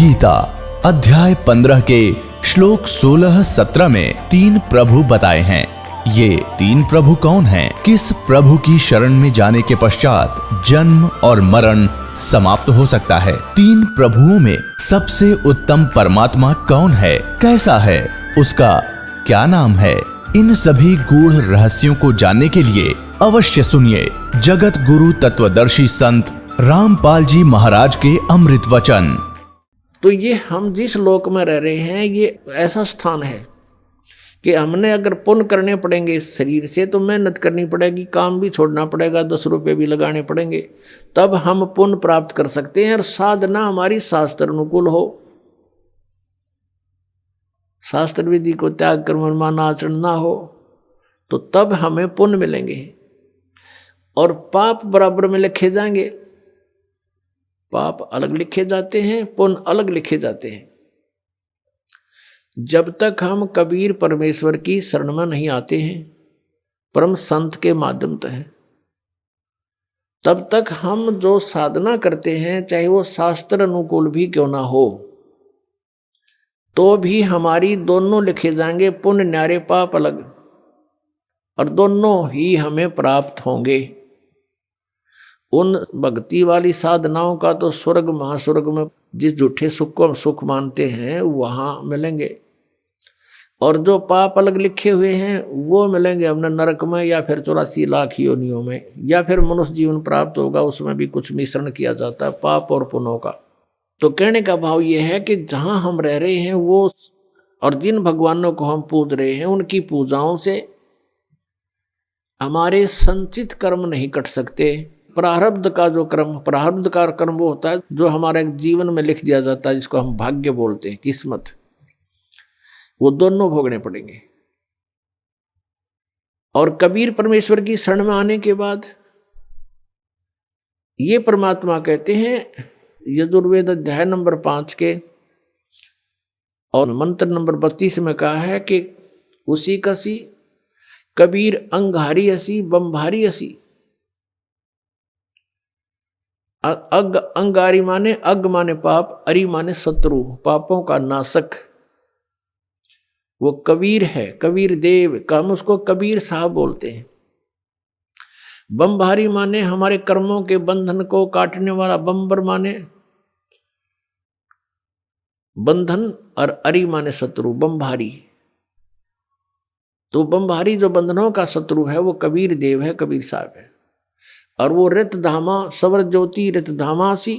गीता अध्याय 15 के श्लोक 16-17 में 3 प्रभु बताए हैं। ये 3 प्रभु कौन हैं? किस प्रभु की शरण में जाने के पश्चात जन्म और मरण समाप्त हो सकता है? 3 प्रभुओं में सबसे उत्तम परमात्मा कौन है? कैसा है? उसका क्या नाम है? इन सभी गूढ़ रहस्यों को जानने के लिए अवश्य सुनिए जगत गुरु तत्वदर्शी संत रामपाल जी महाराज के अमृत वचन। तो ये हम जिस लोक में रह रहे हैं ये ऐसा स्थान है कि हमने अगर पुण्य करने पड़ेंगे इस शरीर से तो मेहनत करनी पड़ेगी, काम भी छोड़ना पड़ेगा, 10 रुपये भी लगाने पड़ेंगे, तब हम पुण्य प्राप्त कर सकते हैं। और साधना हमारी शास्त्र अनुकूल हो, शास्त्र विधि को त्याग कर मनमाना आचरण ना हो, तो तब हमें पुण्य मिलेंगे और पाप बराबर में लिखे जाएंगे। पाप अलग लिखे जाते हैं, पुण्य अलग लिखे जाते हैं। जब तक हम कबीर परमेश्वर की शरण में नहीं आते हैं परम संत के माध्यम से, तब तक हम जो साधना करते हैं चाहे वो शास्त्र अनुकूल भी क्यों ना हो, तो भी हमारी दोनों लिखे जाएंगे, पुण्य न्यारे पाप अलग, और दोनों ही हमें प्राप्त होंगे। उन भक्ति वाली साधनाओं का तो स्वर्ग महास्वर्ग में जिस झूठे सुख को हम सुख मानते हैं वहां मिलेंगे, और जो पाप अलग लिखे हुए हैं वो मिलेंगे हमने नरक में, या फिर 84 लाख योनियों में, या फिर मनुष्य जीवन प्राप्त होगा, उसमें भी कुछ मिश्रण किया जाता है पाप और पुण्यों का। तो कहने का भाव ये है कि जहां हम रह रहे हैं वो और जिन भगवानों को हम पूज रहे हैं उनकी पूजाओं से हमारे संचित कर्म नहीं कट सकते। प्रारब्ध का जो कर्म, प्रारब्ध का कर्म वो होता है जो हमारे जीवन में लिख दिया जाता है, जिसको हम भाग्य बोलते हैं, किस्मत, वो दोनों भोगने पड़ेंगे। और कबीर परमेश्वर की शरण में आने के बाद ये परमात्मा कहते हैं यजुर्वेद अध्याय नंबर 5 के और मंत्र नंबर 32 में कहा है कि उसी कसी कबीर अंगारी असी बम्भारी असी। अंगारी माने अग माने पाप, अरि माने शत्रु, पापों का नाशक, वो कबीर है, कबीर देव का, हम उसको कबीर साहब बोलते हैं। बम्भारी माने हमारे कर्मों के बंधन को काटने वाला, बम्बर माने बंधन, और अरि माने शत्रु, बम्भारी। तो बम्भारी जो बंधनों का शत्रु है वो कबीर देव है, कबीर साहब है। और वो रित धामा सवर ज्योति रित धामासी,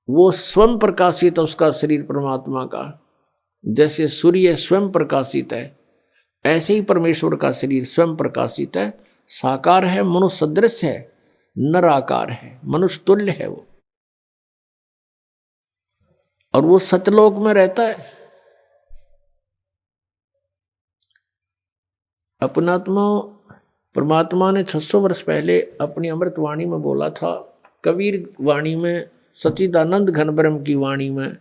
वो स्वयं प्रकाशित है उसका शरीर परमात्मा का। जैसे सूर्य स्वयं प्रकाशित है ऐसे ही परमेश्वर का शरीर स्वयं प्रकाशित है, साकार है, मनुष्य सदृश है, नराकार है, मनुष्य तुल्य है वो। और वो सतलोक में रहता है। अपनात्मा परमात्मा ने 600 वर्ष पहले अपनी अमृत वाणी में बोला था, कबीर वाणी में, सच्चिदानंद घन ब्रह्म की वाणी में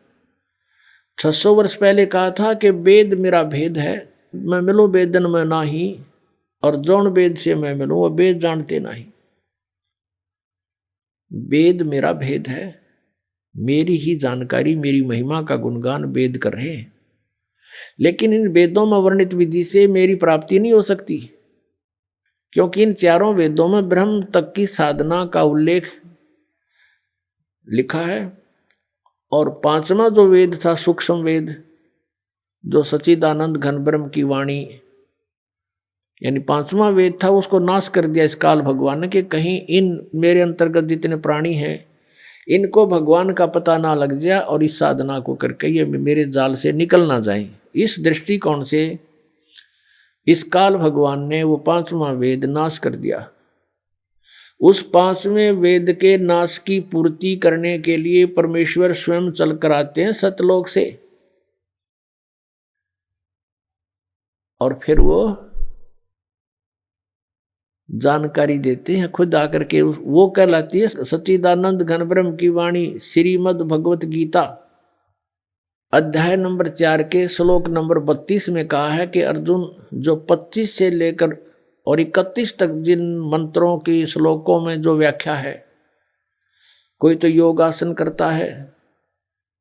600 वर्ष पहले कहा था कि वेद मेरा भेद है, मैं मिलूं वेदन में नाही, और जौन वेद से मैं मिलूं वो वेद जानते नहीं। वेद मेरा भेद है, मेरी ही जानकारी, मेरी महिमा का गुणगान वेद कर रहे हैं, लेकिन इन वेदों में वर्णित विधि से मेरी प्राप्ति नहीं हो सकती, क्योंकि इन 4 वेदों में ब्रह्म तक की साधना का उल्लेख लिखा है। और 5वां जो वेद था सूक्ष्म वेद, जो सच्चिदानंद घन ब्रह्म की वाणी यानी 5वां वेद था, उसको नाश कर दिया इस काल भगवान ने कि कहीं इन मेरे अंतर्गत जितने प्राणी हैं इनको भगवान का पता ना लग जाए और इस साधना को करके ये मेरे जाल से निकल ना जाए। इस दृष्टिकोण से इस काल भगवान ने वो 5वां वेद नाश कर दिया। उस 5वें वेद के नाश की पूर्ति करने के लिए परमेश्वर स्वयं चल कर आते हैं सतलोक से, और फिर वो जानकारी देते हैं खुद आकर के। वो कहलाती है सच्चिदानंद घन ब्रह्म की वाणी, श्रीमद् भगवत गीता अध्याय नंबर 4 के श्लोक नंबर 32 में कहा है कि अर्जुन, जो 25 से लेकर और 31 तक जिन मंत्रों की श्लोकों में जो व्याख्या है, कोई तो योगासन करता है,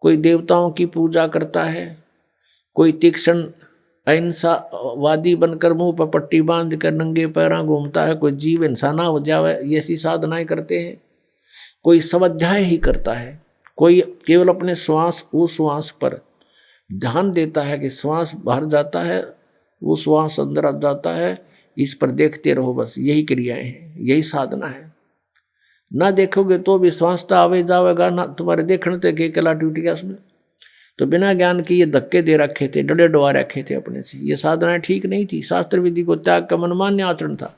कोई देवताओं की पूजा करता है, कोई तीक्ष्ण अहिंसावादी बनकर मुंह पर पट्टी बांध कर नंगे पैरां घूमता है, कोई जीव इंसान हो जावे ये ऐसी साधनाएं करते हैं, कोई स्वाध्याय ही करता है, कोई केवल अपने श्वास उश्वास पर ध्यान देता है कि श्वास बाहर जाता है वो श्वास अंदर आ जाता है, इस पर देखते रहो, बस यही क्रियाएं हैं, यही साधना है। ना देखोगे तो भी श्वास तो आवे जावेगा, ना तुम्हारे देखने तक के कला ड्यूटी है उसमें। तो बिना ज्ञान के ये धक्के दे रखे थे, डरे डुआ रखे थे अपने से, ये साधनाएं ठीक नहीं थी। शास्त्र विधि को त्याग का मनमान्य आचरण था।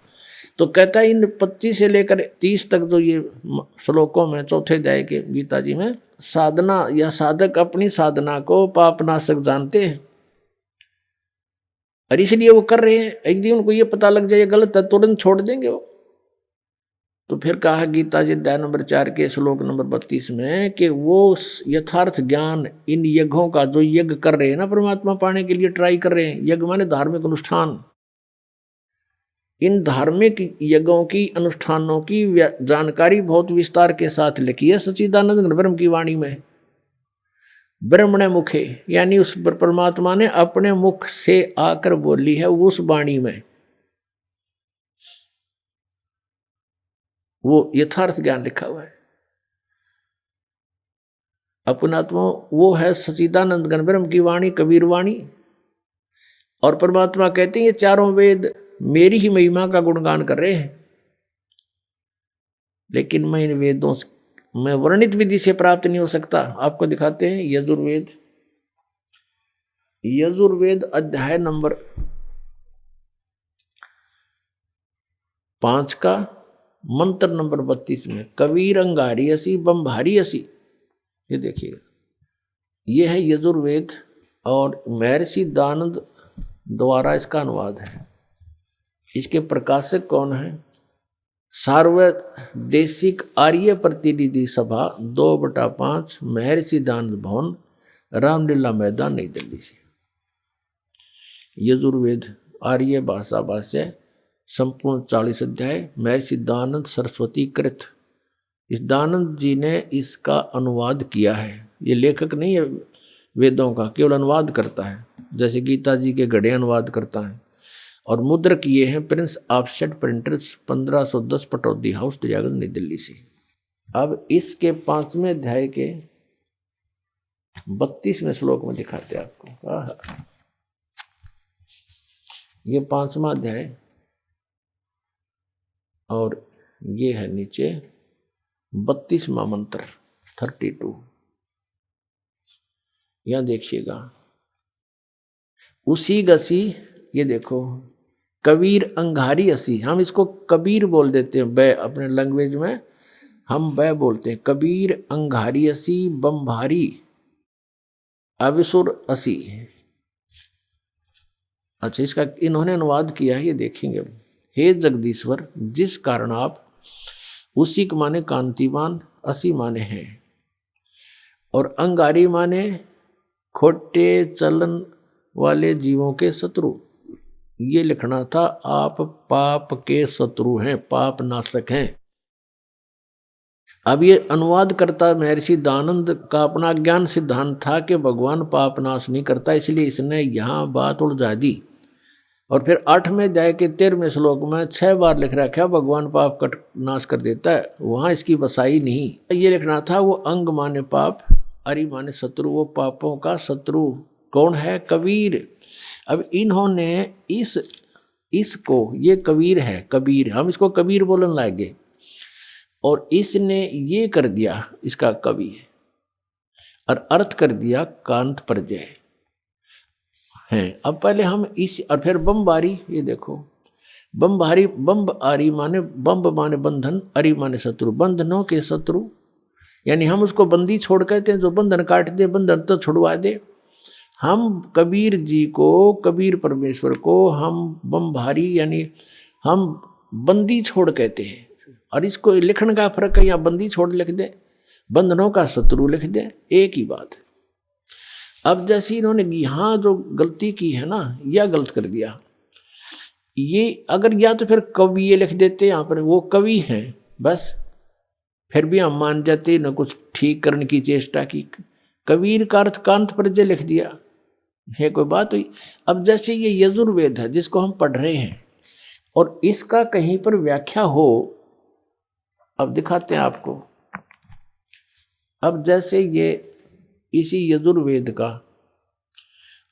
तो कहता है इन 25 से लेकर 30 तक जो ये श्लोकों में चौथे अध्याय के गीता जी में साधना या साधक अपनी साधना को पापनाशक जानते हैं और इसलिए वो कर रहे हैं। एक दिन उनको ये पता लग जाए गलत है, तुरंत छोड़ देंगे वो। तो फिर कहा गीता जी अध्याय नंबर 4 के श्लोक नंबर 32 में कि वो यथार्थ ज्ञान इन यज्ञों का जो यज्ञ कर रहे हैं ना, परमात्मा पाने के लिए ट्राई कर रहे हैं, यज्ञ माने धार्मिक अनुष्ठान, इन धार्मिक यज्ञों की अनुष्ठानों की जानकारी बहुत विस्तार के साथ लिखी है सच्चिदानंद ब्रह्म की वाणी में। ब्रह्मणे मुखे यानी उस परमात्मा ने अपने मुख से आकर बोली है उस वाणी में, वो यथार्थ ज्ञान लिखा हुआ है। अपनात्मा वो है सच्चिदानंद घन ब्रह्म की वाणी, कबीर वाणी। और परमात्मा कहते हैं ये चारों वेद मेरी ही महिमा का गुणगान कर रहे हैं, लेकिन मैं इन वेदों में वर्णित विधि से प्राप्त नहीं हो सकता। आपको दिखाते हैं यजुर्वेद, यजुर्वेद अध्याय नंबर 5 का मंत्र नंबर 32 में कबीर अंगारी असी बम्भारी असी, ये देखिएगा, ये है यजुर्वेद और महर्षि दानंद द्वारा इसका अनुवाद है। इसके प्रकाशक कौन है? सार्वदेशिक आर्य प्रतिनिधि सभा 2/5 महर्षि दानंद भवन, रामलीला मैदान, नई दिल्ली से। यजुर्वेद आर्य भाषा भाष्य संपूर्ण 40 अध्याय, महर्षि दानंद सरस्वती कृत। इस दानंद जी ने इसका अनुवाद किया है। ये लेखक नहीं है वेदों का, केवल अनुवाद करता है, जैसे गीता जी के गढ़े अनुवाद करता है। और मुद्रक ये हैं Prince offset printers 1510 Pataudi house Daryaganj नई दिल्ली से। अब इसके 5वें अध्याय के 32वें श्लोक में दिखाते हैं आपको। ये 5वां अध्याय और ये है नीचे 32वां मंत्र 32। यहां देखिएगा, उसी गसी, ये देखो, कबीर अंगारी असी, हम इसको कबीर बोल देते हैं, बै अपने लैंग्वेज में हम बै बोलते हैं। कबीर अंगारी असी बम्भारी अविसुर असी। अच्छा, इसका इन्होंने अनुवाद किया है, ये देखेंगे। हे जगदीश्वर, जिस कारण आप, उसी के माने कांतिमान, असी माने हैं, और अंगारी माने खोटे चलन वाले जीवों के शत्रु। ये लिखना था, आप पाप के शत्रु हैं, पाप नाशक हैं। अब ये अनुवाद करता महर्षि दानंद का अपना ज्ञान सिद्धांत था कि भगवान पाप नाश नहीं करता, इसलिए इसने यहाँ बात उलझा दी। और फिर 8वें अध्याय के 13वें श्लोक में 6 बार लिख रखा भगवान पाप का नाश कर देता है, वहां इसकी बसाई नहीं। ये लिखना था, वो अंग माने पाप, अरि माने शत्रु, वो पापों का शत्रु कौन है? कबीर। अब इन्होंने इसको, ये कबीर है, कबीर, हम इसको कबीर बोलने लगे, और इसने ये कर दिया इसका कवि है, और अर्थ कर दिया कांत परजय है। अब पहले हम इस, और फिर बम्बारी, ये देखो, बम्बारी, बम्ब आरी माने, बम्ब माने बंधन, अरि माने शत्रु, बंधनों के शत्रु, यानी हम उसको बंदी छोड़ कहते हैं, जो बंधन काट दे, बंधन तो छुड़वा दे। हम कबीर जी को, कबीर परमेश्वर को हम बम्भारी यानी हम बंदी छोड़ कहते हैं, और इसको लिखने का फर्क है, या बंदी छोड़ लिख दे, बंधनों का शत्रु लिख दे, एक ही बात है। अब जैसे इन्होंने यहाँ जो गलती की है ना, यह गलत कर दिया। ये अगर या तो फिर कवि ये लिख देते यहाँ पर, वो कवि हैं बस, फिर भी हम मान जाते, न कुछ ठीक करने की चेष्टा की, कबीर का अर्थ कांत प्रजय लिख दिया, है कोई बात हुई। अब जैसे ये यजुर्वेद है जिसको हम पढ़ रहे हैं और इसका कहीं पर व्याख्या हो, अब दिखाते हैं आपको। अब जैसे ये इसी यजुर्वेद का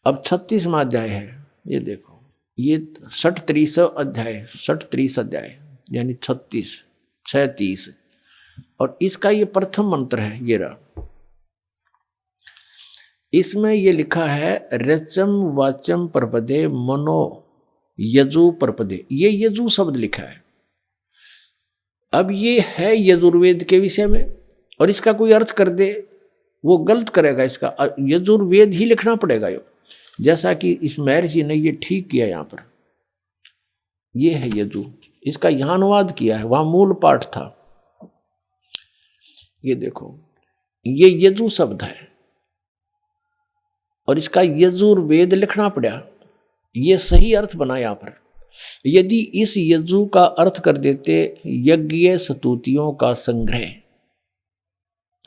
अब 36वां अध्याय है, ये देखो, ये 36 अध्याय, 36 अध्याय यानी 36 36, और इसका ये प्रथम मंत्र है, ये रहा। इसमें ये लिखा है रचम वाचम परपदे मनो यजु परपदे, ये यजु शब्द लिखा है। अब ये है यजुर्वेद के विषय में, और इसका कोई अर्थ कर दे वो गलत करेगा, इसका यजुर्वेद ही लिखना पड़ेगा। यो जैसा कि इस महर्षि ने ये ठीक किया, यहां पर ये है यजु, इसका यहां अनुवाद किया है, वहां मूल पाठ था। ये देखो, ये यजु शब्द है और इसका यजुर्वेद लिखना पड़ा, ये सही अर्थ बना यहां पर। यदि इस यजु का अर्थ कर देते यज्ञ स्तुतियों का संग्रह,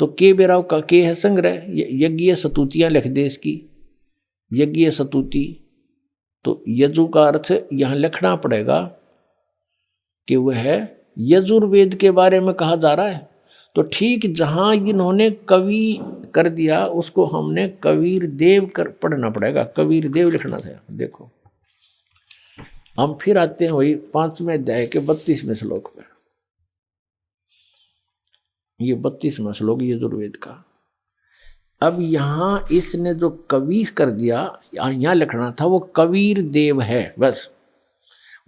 तो के बेराव का के है संग्रह, यज्ञ स्तुतियां लिख दे इसकी, यज्ञ स्तुति, तो यजु का अर्थ यहां लिखना पड़ेगा कि वह है यजुर्वेद के बारे में कहा जा रहा है। तो ठीक जहां इन्होंने कवि कर दिया उसको हमने कबीर देव कर पढ़ना पड़ेगा, कबीर देव लिखना था। देखो हम फिर आते हैं वही 5वें अध्याय के 32वें श्लोक पर, ये 32वां श्लोक यजुर्वेद का। अब यहां इसने जो कवि कर दिया, यहां लिखना था वो कबीर देव है, बस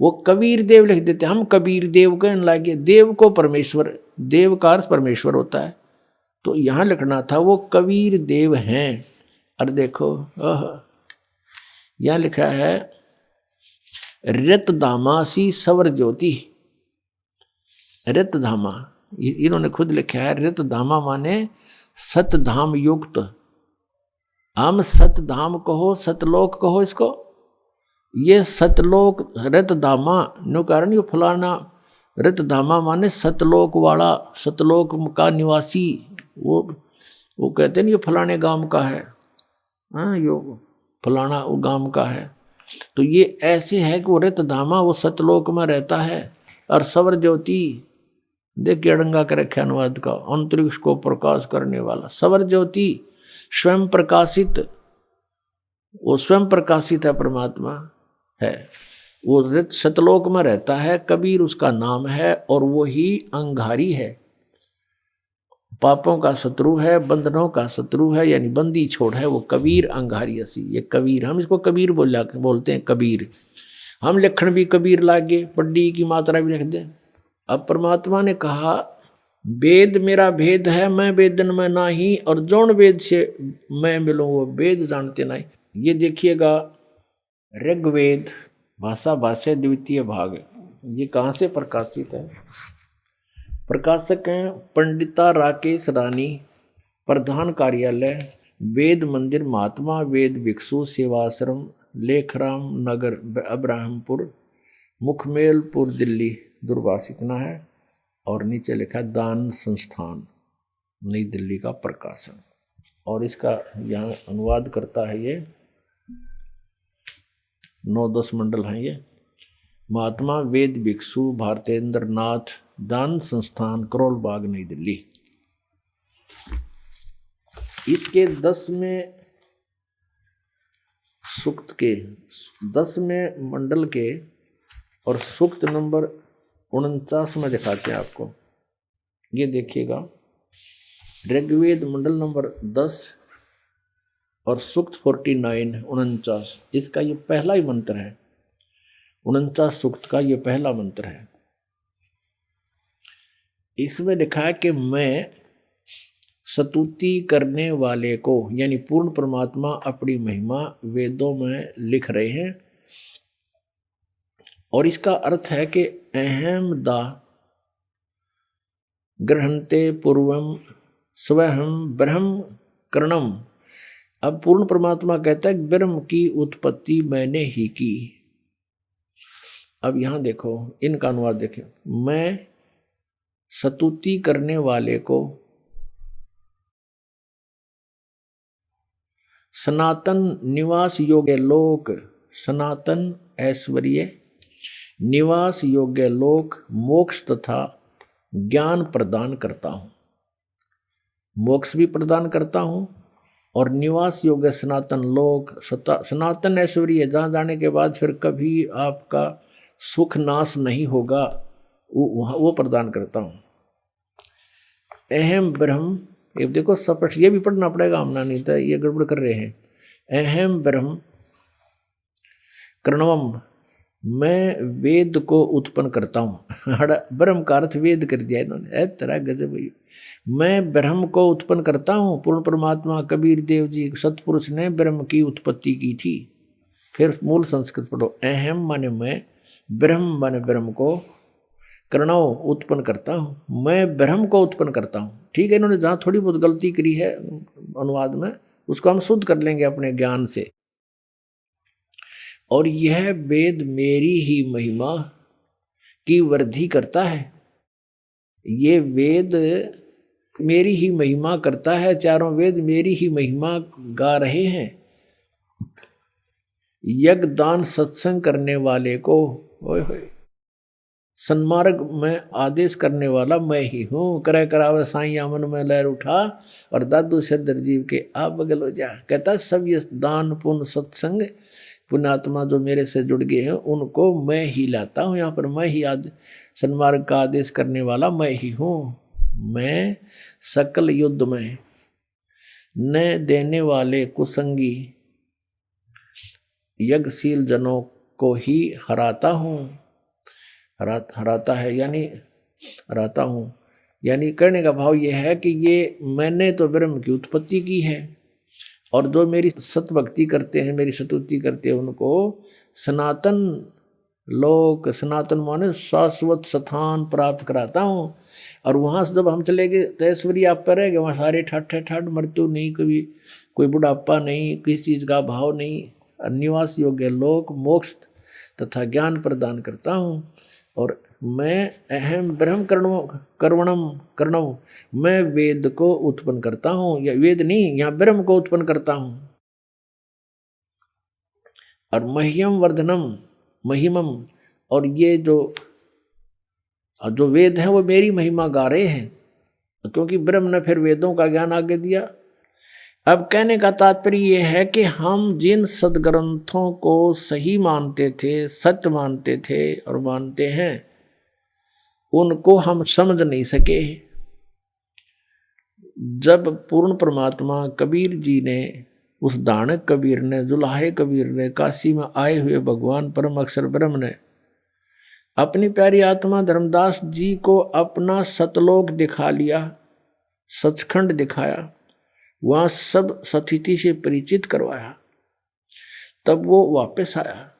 वो कबीर देव लिख देते, हम कबीर देव कहने लगे। देव को परमेश्वर, देव का अर्थ परमेश्वर होता है, तो यहां लिखना था वो कबीर देव हैं। और देखो यहां लिखा है रतधामासी सवर ज्योति, रतधामा इन्होंने खुद लिखा है, रतधामा माने सतधाम युक्त। हम सतधाम कहो, सतलोक कहो इसको, ये सतलोक रतधामा नो कारण ये फलाना, रतधामा माने सतलोक वाला, सतलोक का निवासी, वो कहते हैं ये फलाने गांव का है, हाँ यो फलाना वो गांव का है। तो ये ऐसे है कि वो रतधामा वो सतलोक में रहता है। और सवर ज्योति देखिए अड़ंगा कर रखे अनुवाद का, अंतरिक्ष को प्रकाश करने वाला सवर ज्योति, स्वयं प्रकाशित, वो स्वयं प्रकाशित है, परमात्मा है, वो सतलोक में रहता है। कबीर उसका नाम है और वो ही अंगारी है, पापों का शत्रु है, बंधनों का शत्रु है, यानी बंदी छोड़ है वो कबीर अंगारी असी। ये कबीर, हम इसको कबीर बोलते हैं कबीर। हम लिखण भी कबीर लागे, पड्डी की मात्रा भी लिख दें। अब परमात्मा ने कहा वेद मेरा भेद है, मैं वेदन में नाही, और जौन वेद से मैं मिलूं वो वेद जानते नहीं। ये देखिएगा ऋग्वेद भाषा भाष्य द्वितीय भाग, ये कहाँ से प्रकाशित है? प्रकाशक हैं पंडिता राकेश रानी, प्रधान कार्यालय वेद मंदिर महात्मा वेद भिक्षु सेवाश्रम लेखराम नगर अब्राहमपुर मुखमेलपुर दिल्ली, दूरभाष इतना है। और नीचे लिखा दान संस्थान नई दिल्ली का प्रकाशन, और इसका यहाँ अनुवाद करता है ये 9-10 मंडल हैं ये। महात्मा वेद भिक्षु भारतेंद्र नाथ दान संस्थान करोल बाग नई दिल्ली। इसके 10वें सूक्त के 10वें मंडल के और सूक्त नंबर 49 में दिखाते हैं आपको। ये देखिएगा ऋग्वेद मंडल नंबर 10 और सूक्त 49 49, इसका ये पहला ही मंत्र है। 49 सूक्त का ये पहला मंत्र है। इसमें लिखा है कि मैं स्तुति करने वाले को, यानी पूर्ण परमात्मा अपनी महिमा वेदों में लिख रहे हैं। और इसका अर्थ है कि अहम दा ग्रहणते पूर्वम स्वहम ब्रह्म करणम। अब पूर्ण परमात्मा कहता है ब्रह्म की उत्पत्ति मैंने ही की। अब यहां देखो इनका अनुवाद देखें, मैं स्तुति करने वाले को सनातन निवास योग्य लोक, सनातन ऐश्वर्य निवास योग्य लोक, मोक्ष तथा ज्ञान प्रदान करता हूँ। मोक्ष भी प्रदान करता हूँ और निवास योग्य सनातन लोक, सनातन ऐश्वर्य जहाँ जाने के बाद फिर कभी आपका सुख नाश नहीं होगा, वो प्रदान करता हूँ। अहम ब्रह्म, ये देखो स्पष्ट, ये भी पढ़ना पड़ेगा, हमने नहीं था, ये गड़बड़ कर रहे हैं। अहम ब्रह्म कर्णवम, मैं वेद को उत्पन्न करता हूँ। ब्रह्म का अर्थ वेद कर दिया इन्होंने, तरह गजब। मैं ब्रह्म को उत्पन्न करता हूँ। पूर्ण परमात्मा कबीर देव जी सतपुरुष ने ब्रह्म की उत्पत्ति की थी। फिर मूल संस्कृत पढ़ो। अहम माने मैं, ब्रह्म माने ब्रह्म को, कर्णव उत्पन्न करता हूँ। मैं ब्रह्म को उत्पन्न करता हूँ। ठीक है, इन्होंने जहाँ थोड़ी बहुत गलती करी है अनुवाद में, उसको हम शुद्ध कर लेंगे अपने ज्ञान से। और यह वेद मेरी ही महिमा की वृद्धि करता है। ये वेद मेरी ही महिमा करता है, चारों वेद मेरी ही महिमा गा रहे हैं। यज्ञ दान सत्संग करने वाले को सन्मार्ग में आदेश करने वाला मैं ही हूँ। करे करावे साईं मन में लहर उठा, और दादू सिरदर जीव के आप बगल हो जा। कहता सब ये दान पुण्य सत्संग पुण्यात्मा जो मेरे से जुड़ गए हैं उनको मैं ही लाता हूँ। यहाँ पर मैं ही सन्मार्ग का आदेश करने वाला मैं ही हूँ। मैं सकल युद्ध में न देने वाले कुसंगी यज्ञशील जनों को ही हराता हूँ। हराता है यानी हराता हूँ, यानी करने का भाव ये है कि ये मैंने तो ब्रह्म की उत्पत्ति की है, और जो मेरी सतभक्ति करते हैं, मेरी सतुति करते हैं, उनको सनातन लोक, सनातन माने शाश्वत स्थान प्राप्त कराता हूँ। और वहाँ से जब हम चले गए तो ऐश्वर्य आप पर रहेगा, वहाँ सारे ठाठ मृत्यु नहीं, कभी कोई बुढ़ापा नहीं, किसी चीज़ का भाव नहीं। निवास योग्य लोक, मोक्ष तथा ज्ञान प्रदान करता हूँ। और मैं अहम ब्रह्म कर्णव, मैं वेद को उत्पन्न करता हूँ। या वेद नहीं, यहाँ ब्रह्म को उत्पन्न करता हूँ। और मह्यम वर्धनम, महिमम, और ये जो वेद है वो मेरी महिमा गा रहे हैं, क्योंकि ब्रह्म ने फिर वेदों का ज्ञान आगे दिया। अब कहने का तात्पर्य यह है कि हम जिन सदग्रंथों को सही मानते थे, सत्य मानते थे और मानते हैं, उनको हम समझ नहीं सके। जब पूर्ण परमात्मा कबीर जी ने, उस दानक कबीर ने, जुलाहे कबीर ने, काशी में आए हुए भगवान परम अक्षर ब्रह्म ने अपनी प्यारी आत्मा धर्मदास जी को अपना सतलोक दिखा लिया, सचखंड दिखाया, वहाँ सब सतिथि से परिचित करवाया, तब वो वापस आया,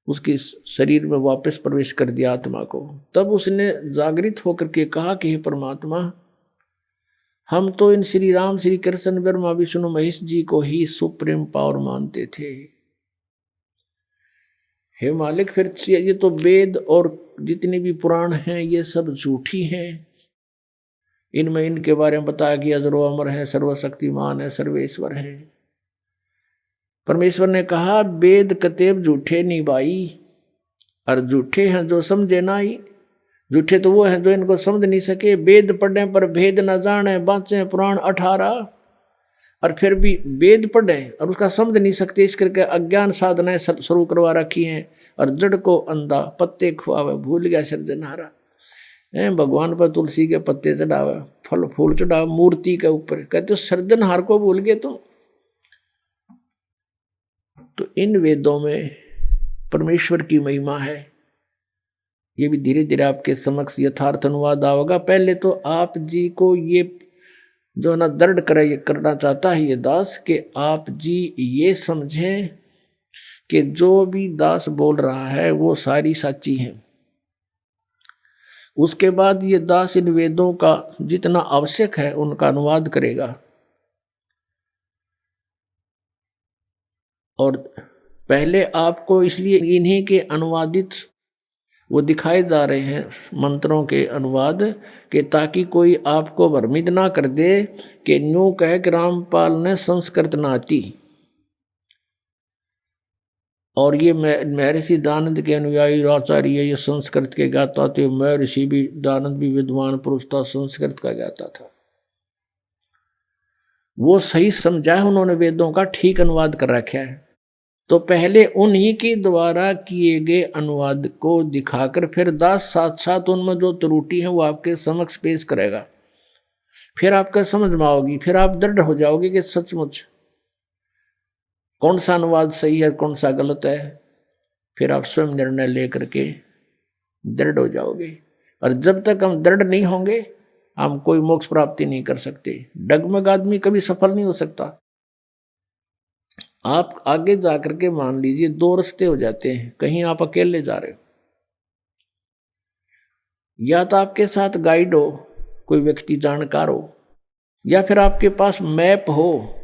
उसके शरीर में वापस प्रवेश कर दिया आत्मा को। तब उसने जागृत होकर के कहा कि हे परमात्मा, हम तो इन श्री राम, श्री कृष्ण, ब्रह्मा विष्णु महेश जी को ही सुप्रीम पावर मानते थे। हे मालिक, फिर ये तो वेद और जितने भी पुराण हैं ये सब झूठी हैं। इनमें इनके बारे में बताया गया जो अमर है, सर्वशक्तिमान है, सर्वेश्वर है। परमेश्वर ने कहा वेद कतेब झूठे नहीं भाई, और झूठे हैं जो समझे ना ही। झूठे तो वो हैं जो इनको समझ नहीं सके। वेद पढ़ने पर भेद न जाने, बाँचे पुराण 18, और फिर भी वेद पढ़े और उसका समझ नहीं सकते। इस करके अज्ञान साधनाएं शुरू करवा रखी हैं। और जड़ को अंधा पत्ते खुआवे, भूल गया सृजनहारा। भगवान पर तुलसी के पत्ते चढ़ावे, फल फूल चढ़ावे मूर्ति के ऊपर, कहते सृजनहार को भूल गए तुम। तो इन वेदों में परमेश्वर की महिमा है। ये भी धीरे धीरे आपके समक्ष यथार्थ अनुवाद आएगा। पहले तो आप जी को ये जो ना दृढ़ करना चाहता है ये दास, कि आप जी ये समझें कि जो भी दास बोल रहा है वो सारी सच्ची है। उसके बाद ये दास इन वेदों का जितना आवश्यक है उनका अनुवाद करेगा। और पहले आपको इसलिए इन्हीं के अनुवादित वो दिखाए जा रहे हैं मंत्रों के अनुवाद के, ताकि कोई आपको भ्रमित ना कर दे कि न्यू कह कि रामपाल ने संस्कृत ना आती और ये महर्षि दानंद के अनुयायी आचार्य ये संस्कृत के गाता थे। महर्षि भी दानंद भी विद्वान पुरुष था, संस्कृत का गाता था। वो सही समझा है उन्होंने, वेदों का ठीक अनुवाद कर रखा है। तो पहले उन्हीं के द्वारा किए गए अनुवाद को दिखाकर फिर दास साथ साथ उनमें जो त्रुटि है वो आपके समक्ष पेश करेगा। फिर आपका समझ में आओगी, फिर आप दृढ़ हो जाओगे कि सचमुच कौन सा अनुवाद सही है कौन सा गलत है। फिर आप स्वयं निर्णय लेकर के दृढ़ हो जाओगे। और जब तक हम दृढ़ नहीं होंगे हम कोई मोक्ष प्राप्ति नहीं कर सकते। डगमग आदमी कभी सफल नहीं हो सकता। आप आगे जाकर के मान लीजिए दो रास्ते हो जाते हैं, कहीं आप अकेले जा रहे हो, या तो आपके साथ गाइड हो, कोई व्यक्ति जानकार हो, या फिर आपके पास मैप हो,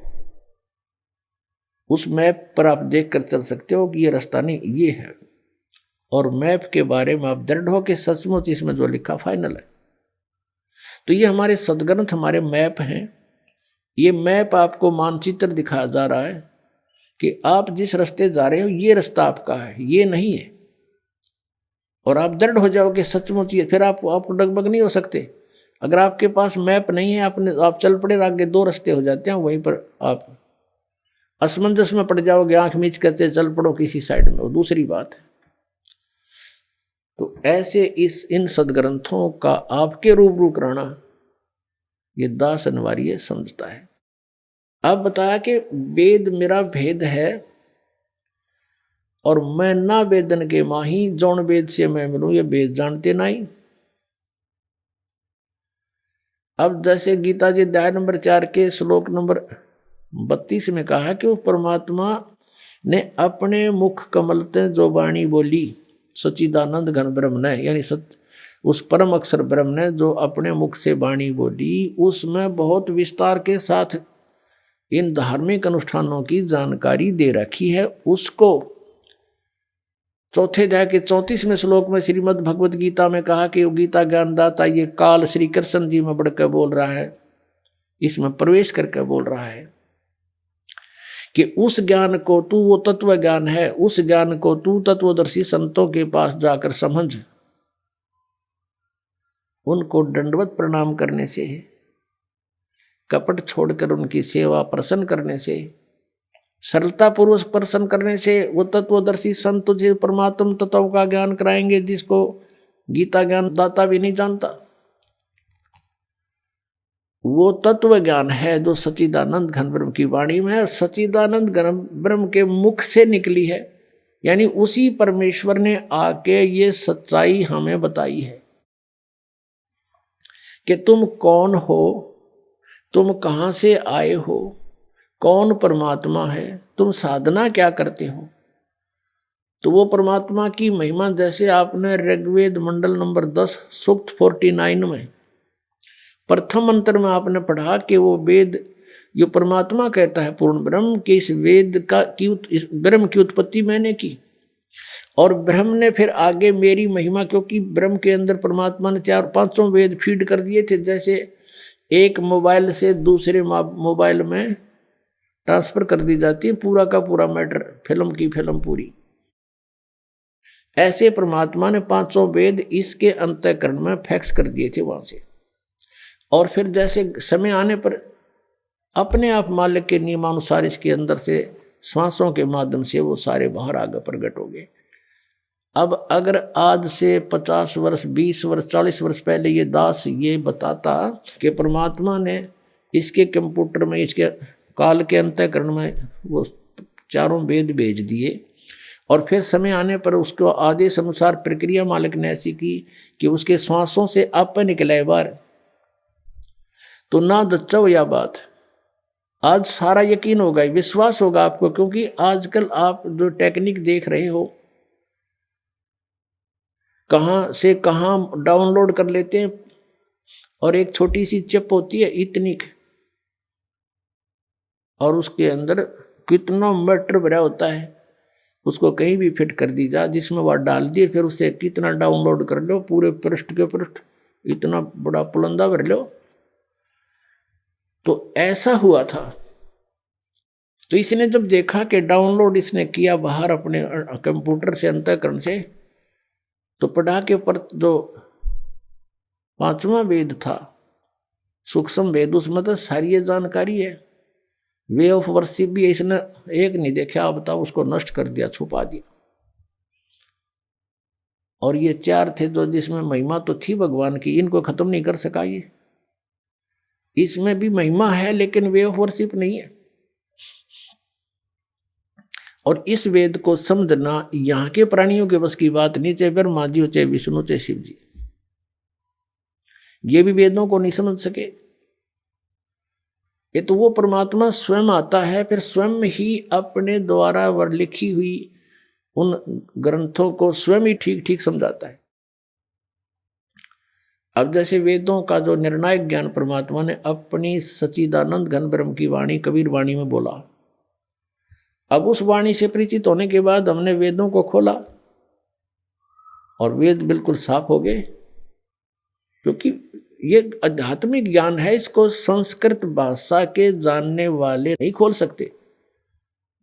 उस मैप पर आप देख कर चल सकते हो कि ये रास्ता नहीं ये है, और मैप के बारे में आप दृढ़ हो कि सचमुच इसमें जो लिखा फाइनल है। तो ये हमारे सदग्रंथ हमारे मैप हैं। ये मैप आपको मानचित्र दिखाया जा रहा है कि आप जिस रास्ते जा रहे हो ये रास्ता आपका है, ये नहीं है। और आप दृढ़ हो जाओगे सचमुच ये, फिर आप डगमग नहीं हो सकते। अगर आपके पास मैप नहीं है, आप चल पड़े, आगे दो रास्ते हो जाते हैं, वहीं पर आप असमंजस में पड़ जाओगे, आंख मीच करते चल पड़ो किसी साइड में, वो दूसरी बात है। तो ऐसे इन सदग्रंथों का आपके रूबरू कराना ये दास अनिवार्य समझता है। अब बताया कि वेद मेरा भेद है और मैं ना वेदन के माही, जौन वेद से मैं मिलूं ये वेद जानते नहीं। अब जैसे गीता जी अध्याय नंबर 4 के श्लोक नंबर 32 में कहा कि वो परमात्मा ने अपने मुख कमल ते जो वाणी बोली, सच्चिदानंद घन ब्रह्म ने, यानी उस परम अक्षर ब्रह्म ने जो अपने मुख से वाणी बोली, उसमें बहुत विस्तार के साथ इन धार्मिक अनुष्ठानों की जानकारी दे रखी है। उसको चौथे अध्याय के 34वें श्लोक में श्रीमद् भगवत गीता में कहा कि गीता ज्ञानदाता ये काल श्री कृष्ण जी में बढ़कर बोल रहा है, इसमें प्रवेश करके बोल रहा है कि उस ज्ञान को तू, वो तत्व ज्ञान है, उस ज्ञान को तू तत्वदर्शी संतों के पास जाकर समझ, उनको दंडवत प्रणाम करने से, कपट छोड़कर उनकी सेवा प्रसन्न करने से, सरलता पूर्वक प्रसन्न करने से वो तत्वदर्शी संत तुझे परमात्म तत्व का ज्ञान कराएंगे जिसको गीता ज्ञान दाता भी नहीं जानता। वो तत्व ज्ञान है जो सच्चिदानंद घन ब्रह्म की वाणी में है, सच्चिदानंद घन ब्रह्म के मुख से निकली है। यानी उसी परमेश्वर ने आके ये सच्चाई हमें बताई है कि तुम कौन हो, तुम कहाँ से आए हो, कौन परमात्मा है, तुम साधना क्या करते हो। तो वो परमात्मा की महिमा जैसे आपने ऋग्वेद मंडल नंबर 10 सूक्त 49 में प्रथम मंत्र में आपने पढ़ा कि वो वेद जो परमात्मा कहता है पूर्ण ब्रह्म के, इस वेद का इस ब्रह्म की उत्पत्ति मैंने की। और ब्रह्म ने फिर आगे मेरी महिमा, क्योंकि ब्रह्म के अंदर परमात्मा ने 4-5 वेद फीड कर दिए थे, जैसे एक मोबाइल से दूसरे मोबाइल में ट्रांसफर कर दी जाती है पूरा का पूरा मैटर, फिल्म की फिल्म पूरी। ऐसे परमात्मा ने 5 वेद इसके अंतःकरण में फैक्स कर दिए थे वहां से। और फिर जैसे समय आने पर अपने आप मालिक के नियमानुसार इसके अंदर से श्वासों के माध्यम से वो सारे बाहर आगे प्रकट हो गए। अब अगर आज से 50 वर्ष 20 वर्ष 40 वर्ष पहले ये दास ये बताता कि परमात्मा ने इसके कंप्यूटर में, इसके काल के अंतःकरण में वो 4 वेद भेज दिए, और फिर समय आने पर उसको आदेश अनुसार प्रक्रिया मालिक ने ऐसी की कि उसके श्वासों से आप निकले बाहर, तो ना दच्चा या बात आज सारा यकीन होगा, विश्वास होगा आपको। क्योंकि आजकल आप जो टेक्निक देख रहे हो, कहाँ से कहाँ डाउनलोड कर लेते हैं, और एक छोटी सी चिप होती है इतनी, और उसके अंदर कितना मैटर भरा होता है उसको कहीं भी फिट कर दी जा, जिसमें वह डाल दिए, फिर उसे कितना डाउनलोड कर लो, पूरे पृष्ठ के पृष्ठ इतना बड़ा पुलंदा भर लो। तो ऐसा हुआ था। तो इसने जब देखा कि डाउनलोड इसने किया बाहर अपने कंप्यूटर से, अंतःकरण से, तो पढ़ा के पर जो 5वां वेद था सूक्ष्म वेद, उसमें तो सारी ये जानकारी है। वे ऑफ वर्शिप भी इसने एक नहीं देखा, आप बताओ, उसको नष्ट कर दिया, छुपा दिया। और ये 4 थे जो जिसमें महिमा तो थी भगवान की, इनको खत्म नहीं कर सका ये। इसमें भी महिमा है लेकिन वे ऑफ वर्शिप नहीं है। और इस वेद को समझना यहाँ के प्राणियों के बस की बात नहीं, चाहे ब्रह्मा जी हो, चाहे विष्णु, चाहे शिव जी, ये भी वेदों को नहीं समझ सके। ये तो वो परमात्मा स्वयं आता है, फिर स्वयं ही अपने द्वारा वर लिखी हुई उन ग्रंथों को स्वयं ही ठीक ठीक समझाता है। अब जैसे वेदों का जो निर्णायक ज्ञान परमात्मा ने अपनी सच्चिदानंद घन ब्रह्म की वाणी कबीर वाणी में बोला, अब उस वाणी से परिचित होने के बाद हमने वेदों को खोला और वेद बिल्कुल साफ हो गए, क्योंकि ये आध्यात्मिक ज्ञान है, इसको संस्कृत भाषा के जानने वाले नहीं खोल सकते,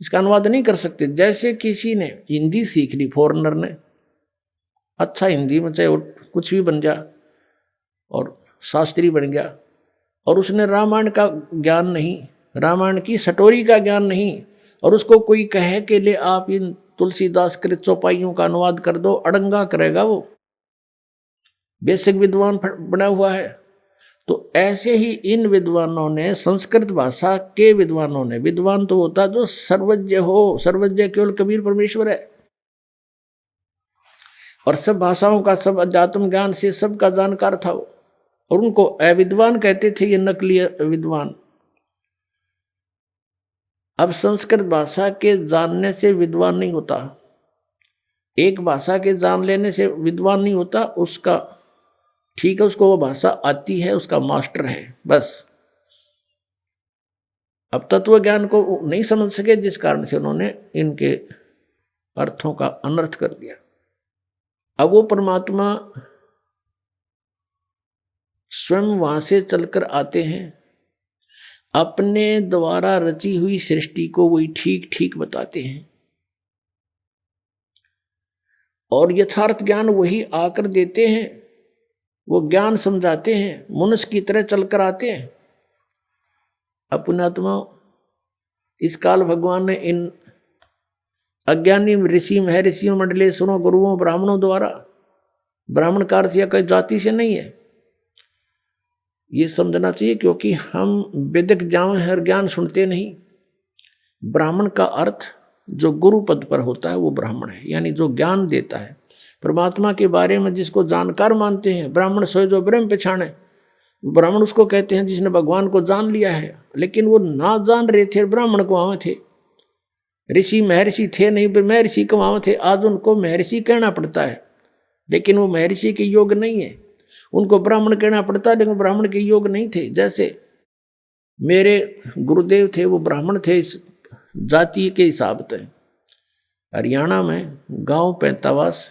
इसका अनुवाद नहीं कर सकते। जैसे किसी ने हिंदी सीख ली, फॉरेनर ने, अच्छा हिंदी में चाहे कुछ भी बन गया और शास्त्री बन गया, और उसने रामायण का ज्ञान नहीं, रामायण की स्टोरी का ज्ञान नहीं, और उसको कोई कहे कि ले आप इन तुलसीदास कृत चौपाइयों का अनुवाद कर दो, अड़ंगा करेगा वो, बेसिक विद्वान बना हुआ है। तो ऐसे ही इन विद्वानों ने, संस्कृत भाषा के विद्वानों ने, विद्वान तो होता जो सर्वज्ञ हो, सर्वज्ञ केवल कबीर परमेश्वर है, और सब भाषाओं का, सब अध्यात्म ज्ञान से सबका जानकार था वो, और उनको अविद्वान कहते थे, ये नकली विद्वान। अब संस्कृत भाषा के जानने से विद्वान नहीं होता, एक भाषा के जान लेने से विद्वान नहीं होता, उसका ठीक है, उसको वो भाषा आती है, उसका मास्टर है, बस। अब तत्व ज्ञान को नहीं समझ सके, जिस कारण से उन्होंने इनके अर्थों का अनर्थ कर दिया। अब वो परमात्मा स्वयं वहां से चलकर आते हैं, अपने द्वारा रची हुई सृष्टि को वही ठीक ठीक बताते हैं, और यथार्थ ज्ञान वही आकर देते हैं, वो ज्ञान समझाते हैं, मनुष्य की तरह चलकर आते हैं। अपनात्मा इस काल भगवान ने इन अज्ञानी ऋषि महर्षियों, मंडलेश्वरों, गुरुओं, ब्राह्मणों द्वारा, ब्राह्मण कार से या कोई जाति से नहीं है, ये समझना चाहिए, क्योंकि हम वेदिक ज्ञान सुनते नहीं। ब्राह्मण का अर्थ जो गुरु पद पर होता है वो ब्राह्मण है, यानी जो ज्ञान देता है परमात्मा के बारे में, जिसको जानकार मानते हैं। ब्राह्मण सोए जो ब्रह्म पहचाने, ब्राह्मण उसको कहते हैं जिसने भगवान को जान लिया है, लेकिन वो ना जान रहे थे, ब्राह्मण को वहां थे, ऋषि महर्षि थे नहीं, महर्षि को वहां थे। आज उनको महर्षि कहना पड़ता है, लेकिन वो महर्षि के योग नहीं है, उनको ब्राह्मण कहना पड़ता है, लेकिन ब्राह्मण के योग नहीं थे। जैसे मेरे गुरुदेव थे, वो ब्राह्मण थे इस जाति के हिसाब से। हरियाणा में गांव पैंतावास,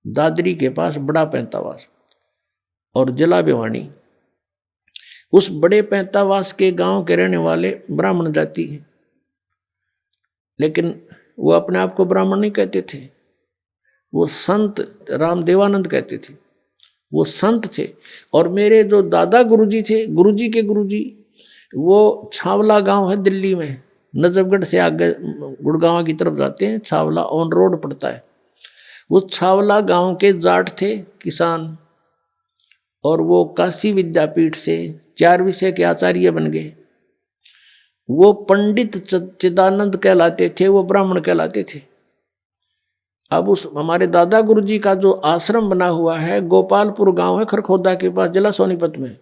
दादरी के पास बड़ा पैंतावास और जिला भिवानी, उस बड़े पैंतावास के गांव के रहने वाले ब्राह्मण जाति हैं, लेकिन वो अपने आप को ब्राह्मण नहीं कहते थे, वो संत रामदेवानंद कहते थे, वो संत थे। और मेरे जो दादा गुरुजी थे, गुरुजी के गुरुजी, वो छावला गांव है दिल्ली में, नजफगढ़ से आगे गुड़गांव की तरफ जाते हैं, छावला ऑन रोड पड़ता है। वो छावला गांव के जाट थे, किसान, और वो काशी विद्यापीठ से 4 विषय के आचार्य बन गए। वो पंडित चिदानंद कहलाते थे, वो ब्राह्मण कहलाते थे। अब उस हमारे दादा गुरुजी का जो आश्रम बना हुआ है, गोपालपुर गांव है खरखोदा के पास, जिला सोनीपत में,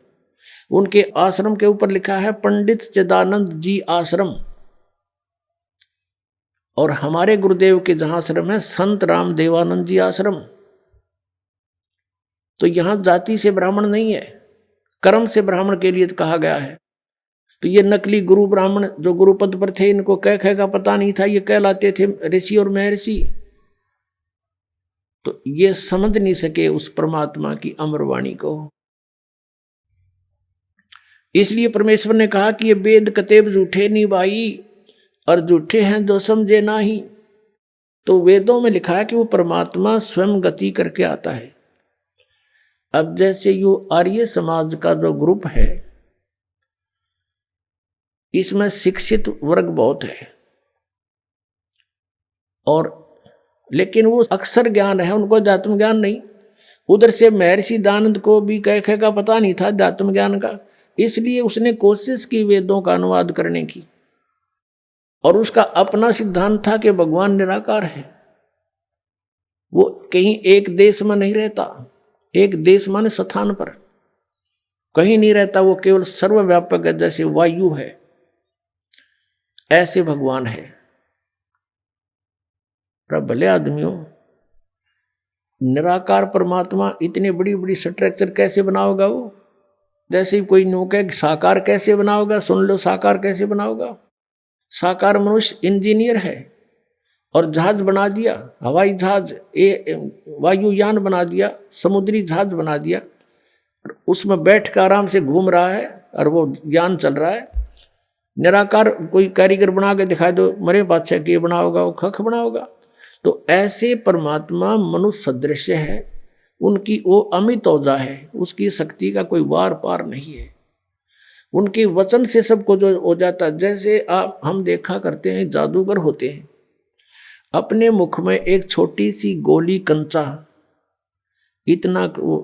उनके आश्रम के ऊपर लिखा है पंडित चिदानंद जी आश्रम। और हमारे गुरुदेव के जहां आश्रम है संत राम देवानंद जी आश्रम। तो यहां जाति से ब्राह्मण नहीं है, कर्म से ब्राह्मण के लिए कहा गया है। तो ये नकली गुरु ब्राह्मण जो गुरुपद पर थे, इनको कह का पता नहीं था, ये कहलाते थे ऋषि और महर्षि। तो ये समझ नहीं सके उस परमात्मा की अमरवाणी को। इसलिए परमेश्वर ने कहा कि ये वेद कतेब झूठे नहीं भाई, और झूठे हैं जो समझे ना ही। तो वेदों में लिखा है कि वो परमात्मा स्वयं गति करके आता है। अब जैसे यो आर्य समाज का जो ग्रुप है, इसमें शिक्षित वर्ग बहुत है, और लेकिन वो अक्षर ज्ञान है, उनको अध्यात्म ज्ञान नहीं। उधर से महर्षि दानंद को भी कह का पता नहीं था अध्यात्म ज्ञान का, इसलिए उसने कोशिश की वेदों का अनुवाद करने की, और उसका अपना सिद्धांत था कि भगवान निराकार है। वो कहीं एक देश में नहीं रहता, एक देश माने स्थान पर कहीं नहीं रहता, वो केवल सर्वव्यापक है, जैसे वायु है ऐसे भगवान है। भले आदमियों, निराकार परमात्मा इतनी बड़ी बड़ी स्ट्रक्चर कैसे बनाओगा वो? जैसे कोई नौके साकार कैसे बनाओगा, सुन लो साकार कैसे बनाओगा। साकार मनुष्य इंजीनियर है और जहाज बना दिया, हवाई जहाज, वायुयान बना दिया, समुद्री जहाज बना दिया, और उसमें बैठ कर आराम से घूम रहा है और वो यान चल रहा है। निराकार कोई कारीगर बना के दिखा दो, मरे बादशाह के बनाओगा, वो खख बनाओगा। तो ऐसे परमात्मा मनुष्य सदृश है, उनकी वो अमित औजा है, उसकी शक्ति का कोई वार पार नहीं है। उनके वचन से सबको जो हो जाता। जैसे आप हम देखा करते हैं, जादूगर होते हैं, अपने मुख में एक छोटी सी गोली कंचा, इतना वो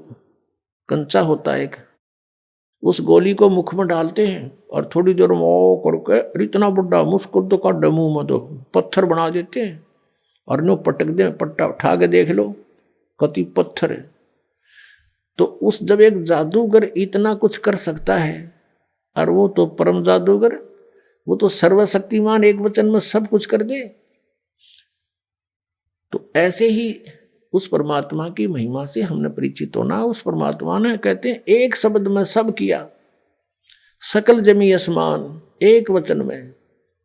कंचा होता है, उस गोली को मुख में डालते हैं और थोड़ी देर में ओ करके इतना बड़ा मुस्कुर तो का मुंह में तो पत्थर बना देते हैं, और नो पटक दे, पट्टा उठा के देख लो कति पत्थर है। तो उस जब एक जादूगर इतना कुछ कर सकता है, और वो तो परम जादूगर, वो तो सर्वशक्तिमान, एक वचन में सब कुछ कर दे। तो ऐसे ही उस परमात्मा की महिमा से हमने परिचित होना। उस परमात्मा ने कहते हैं एक शब्द में सब किया, सकल जमी आसमान, एक वचन में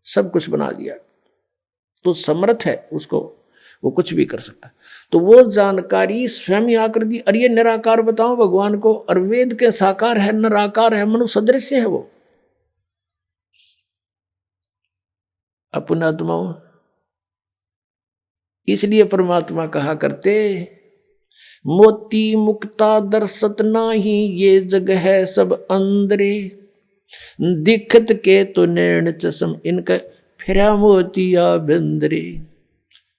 सब कुछ बना दिया। तो समर्थ है, उसको वो कुछ भी कर सकता। तो वो जानकारी स्वयं ही आकर दी। और ये निराकार बताओ भगवान को, और वेद के साकार है, निराकार है, मनुष्य सदृश है वो अपना आत्माओं। इसलिए परमात्मा कहा करते, मोती मुक्ता दर्शत नाही, ये जग है सब अंदरे, दिखत के तो नैन चश्म, इनका फिरा मोतिया बिंदरे।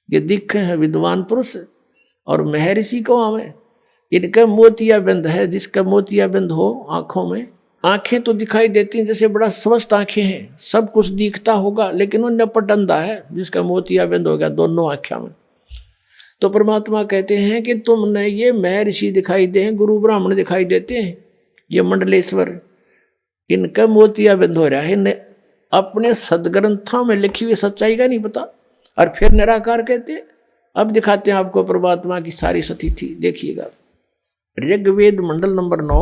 ये दिख है विद्वान पुरुष और महर्षि को हमें, इनका मोतिया बिंद है। जिसका मोतिया बिंद हो आंखों में, आंखें तो दिखाई देती हैं जैसे बड़ा स्वस्थ आंखें हैं, सब कुछ दिखता होगा, लेकिन वो नपट अंधा है जिसका मोतिया बिंद हो गया दोनों आंखों में। तो परमात्मा कहते हैं कि तुमने ये महर्षि दिखाई दे हैं, गुरु ब्राह्मण दिखाई देते हैं, ये मंडलेश्वर, इनका मोतिया बिंद हो रहा है, इन्हें अपने सदग्रंथों में लिखी हुई सच्चाई का नहीं पता। और फिर निराकार कहते हैं। अब दिखाते हैं आपको परमात्मा की सारी स्थिति, देखिएगा ऋग्वेद मंडल नंबर 9,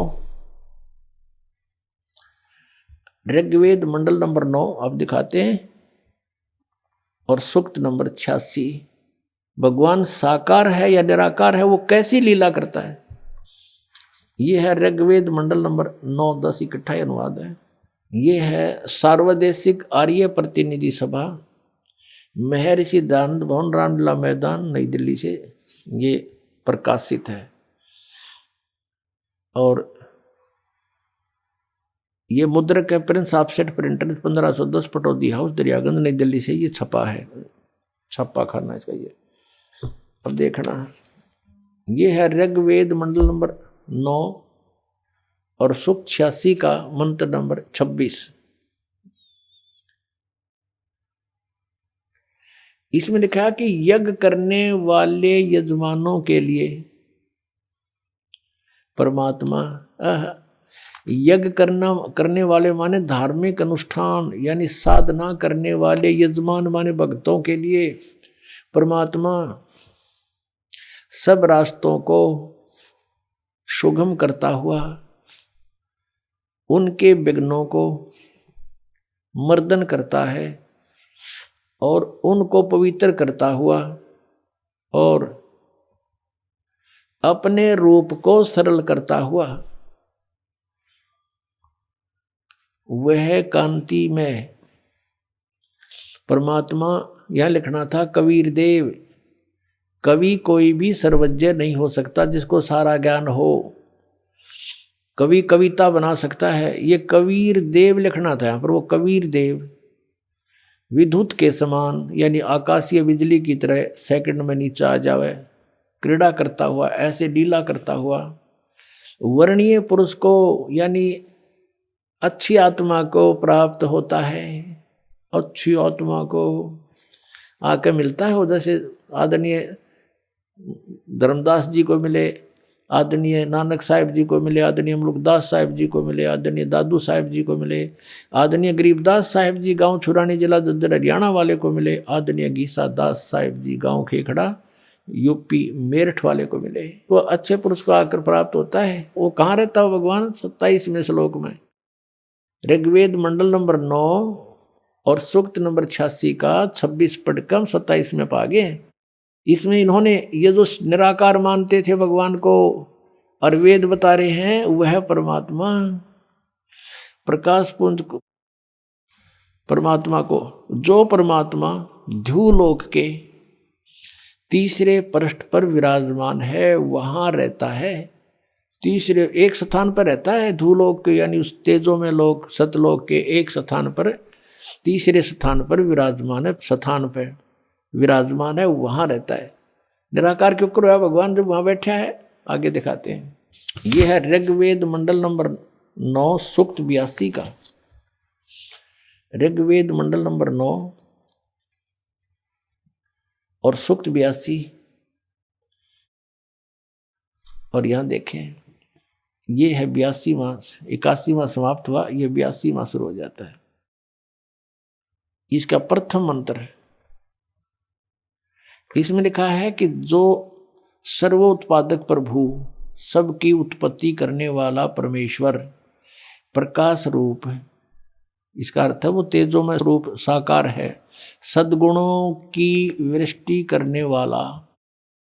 ऋग्वेद मंडल नंबर 9 अब दिखाते हैं, और सूक्त नंबर 86। भगवान साकार है या निराकार है, वो कैसी लीला करता है। ये है ऋग्वेद मंडल नंबर 9, 10 इकट्ठा अनुवाद है। ये है सार्वदेशिक आर्य प्रतिनिधि सभा, महर्षि दानंद भवन, रामलीला मैदान, नई दिल्ली से ये प्रकाशित है। और ये मुद्रक है Prince offset printer, 1510 Pataudi house, Daryaganj, नई दिल्ली से ये छपा है, छापा खाना इसका ये। अब देखना, ये है ऋग्वेद मंडल नंबर 9 और सूक्त 86 का मंत्र नंबर 26। इसमें लिखा है कि यज्ञ करने वाले यजमानों के लिए परमात्मा, यज्ञ करने वाले माने धार्मिक अनुष्ठान यानी साधना करने वाले, यजमान माने भक्तों के लिए परमात्मा सब रास्तों को सुगम करता हुआ उनके विघ्नों को मर्दन करता है और उनको पवित्र करता हुआ और अपने रूप को सरल करता हुआ वह कांति में परमात्मा। यह लिखना था कबीर देव, कवि कोई भी सर्वज्ञ नहीं हो सकता जिसको सारा ज्ञान हो। कवि कविता बना सकता है, ये कबीर देव लिखना था यहाँ पर। वो कबीर देव विद्युत के समान यानी आकाशीय बिजली की तरह सेकंड में नीचे आ जावे, क्रीड़ा करता हुआ, ऐसे लीला करता हुआ वर्णीय पुरुष को यानी अच्छी आत्मा को प्राप्त होता है। अच्छी आत्मा को आके मिलता है वो, जैसे आदरणीय धर्मदास जी को मिले, आदरणीय नानक साहिब जी को मिले, आदरणीय मुलुकदास साहिब जी को मिले, आदरणीय दादू साहिब जी को मिले, आदरणीय गरीबदास साहिब जी गांव छुरानी जिला दद्दर हरियाणा वाले को मिले, आदरणीय गीसा दास साहिब जी गांव खेखड़ा यूपी मेरठ वाले को मिले। वो अच्छे पुरुष को आकर प्राप्त होता है। वो कहाँ रहता हो भगवान? 27वें श्लोक में, ऋग्वेद मंडल नंबर 9 और सूक्त नंबर 86 का 26 पढ़कर 27 में पागे। इसमें इन्होंने ये जो निराकार मानते थे भगवान को और वेद बता रहे हैं, वह परमात्मा प्रकाश पुंज को, परमात्मा को, जो परमात्मा ध्युलोक के तीसरे पृष्ठ पर विराजमान है वहां रहता है। तीसरे एक स्थान पर रहता है ध्युलोक के यानी उस तेजो में लोक सतलोक के एक स्थान पर, तीसरे स्थान पर विराजमान है, स्थान पर विराजमान है, वहां रहता है। निराकार क्यों करो है भगवान जब वहां बैठा है? आगे दिखाते हैं। यह है ऋग्वेद मंडल नंबर 9 सूक्त 82 का, ऋग्वेद मंडल नंबर 9 और सूक्त 82। और यहां देखें, ये है 82वां, 81वां समाप्त हुआ, ये 82वां शुरू हो जाता है। इसका प्रथम मंत्र है। इसमें लिखा है कि जो सर्वोत्पादक प्रभु, सबकी उत्पत्ति करने वाला परमेश्वर प्रकाश रूप है। इसका अर्थ है वो तेजोमय रूप साकार है, सद्गुणों की वृष्टि करने वाला,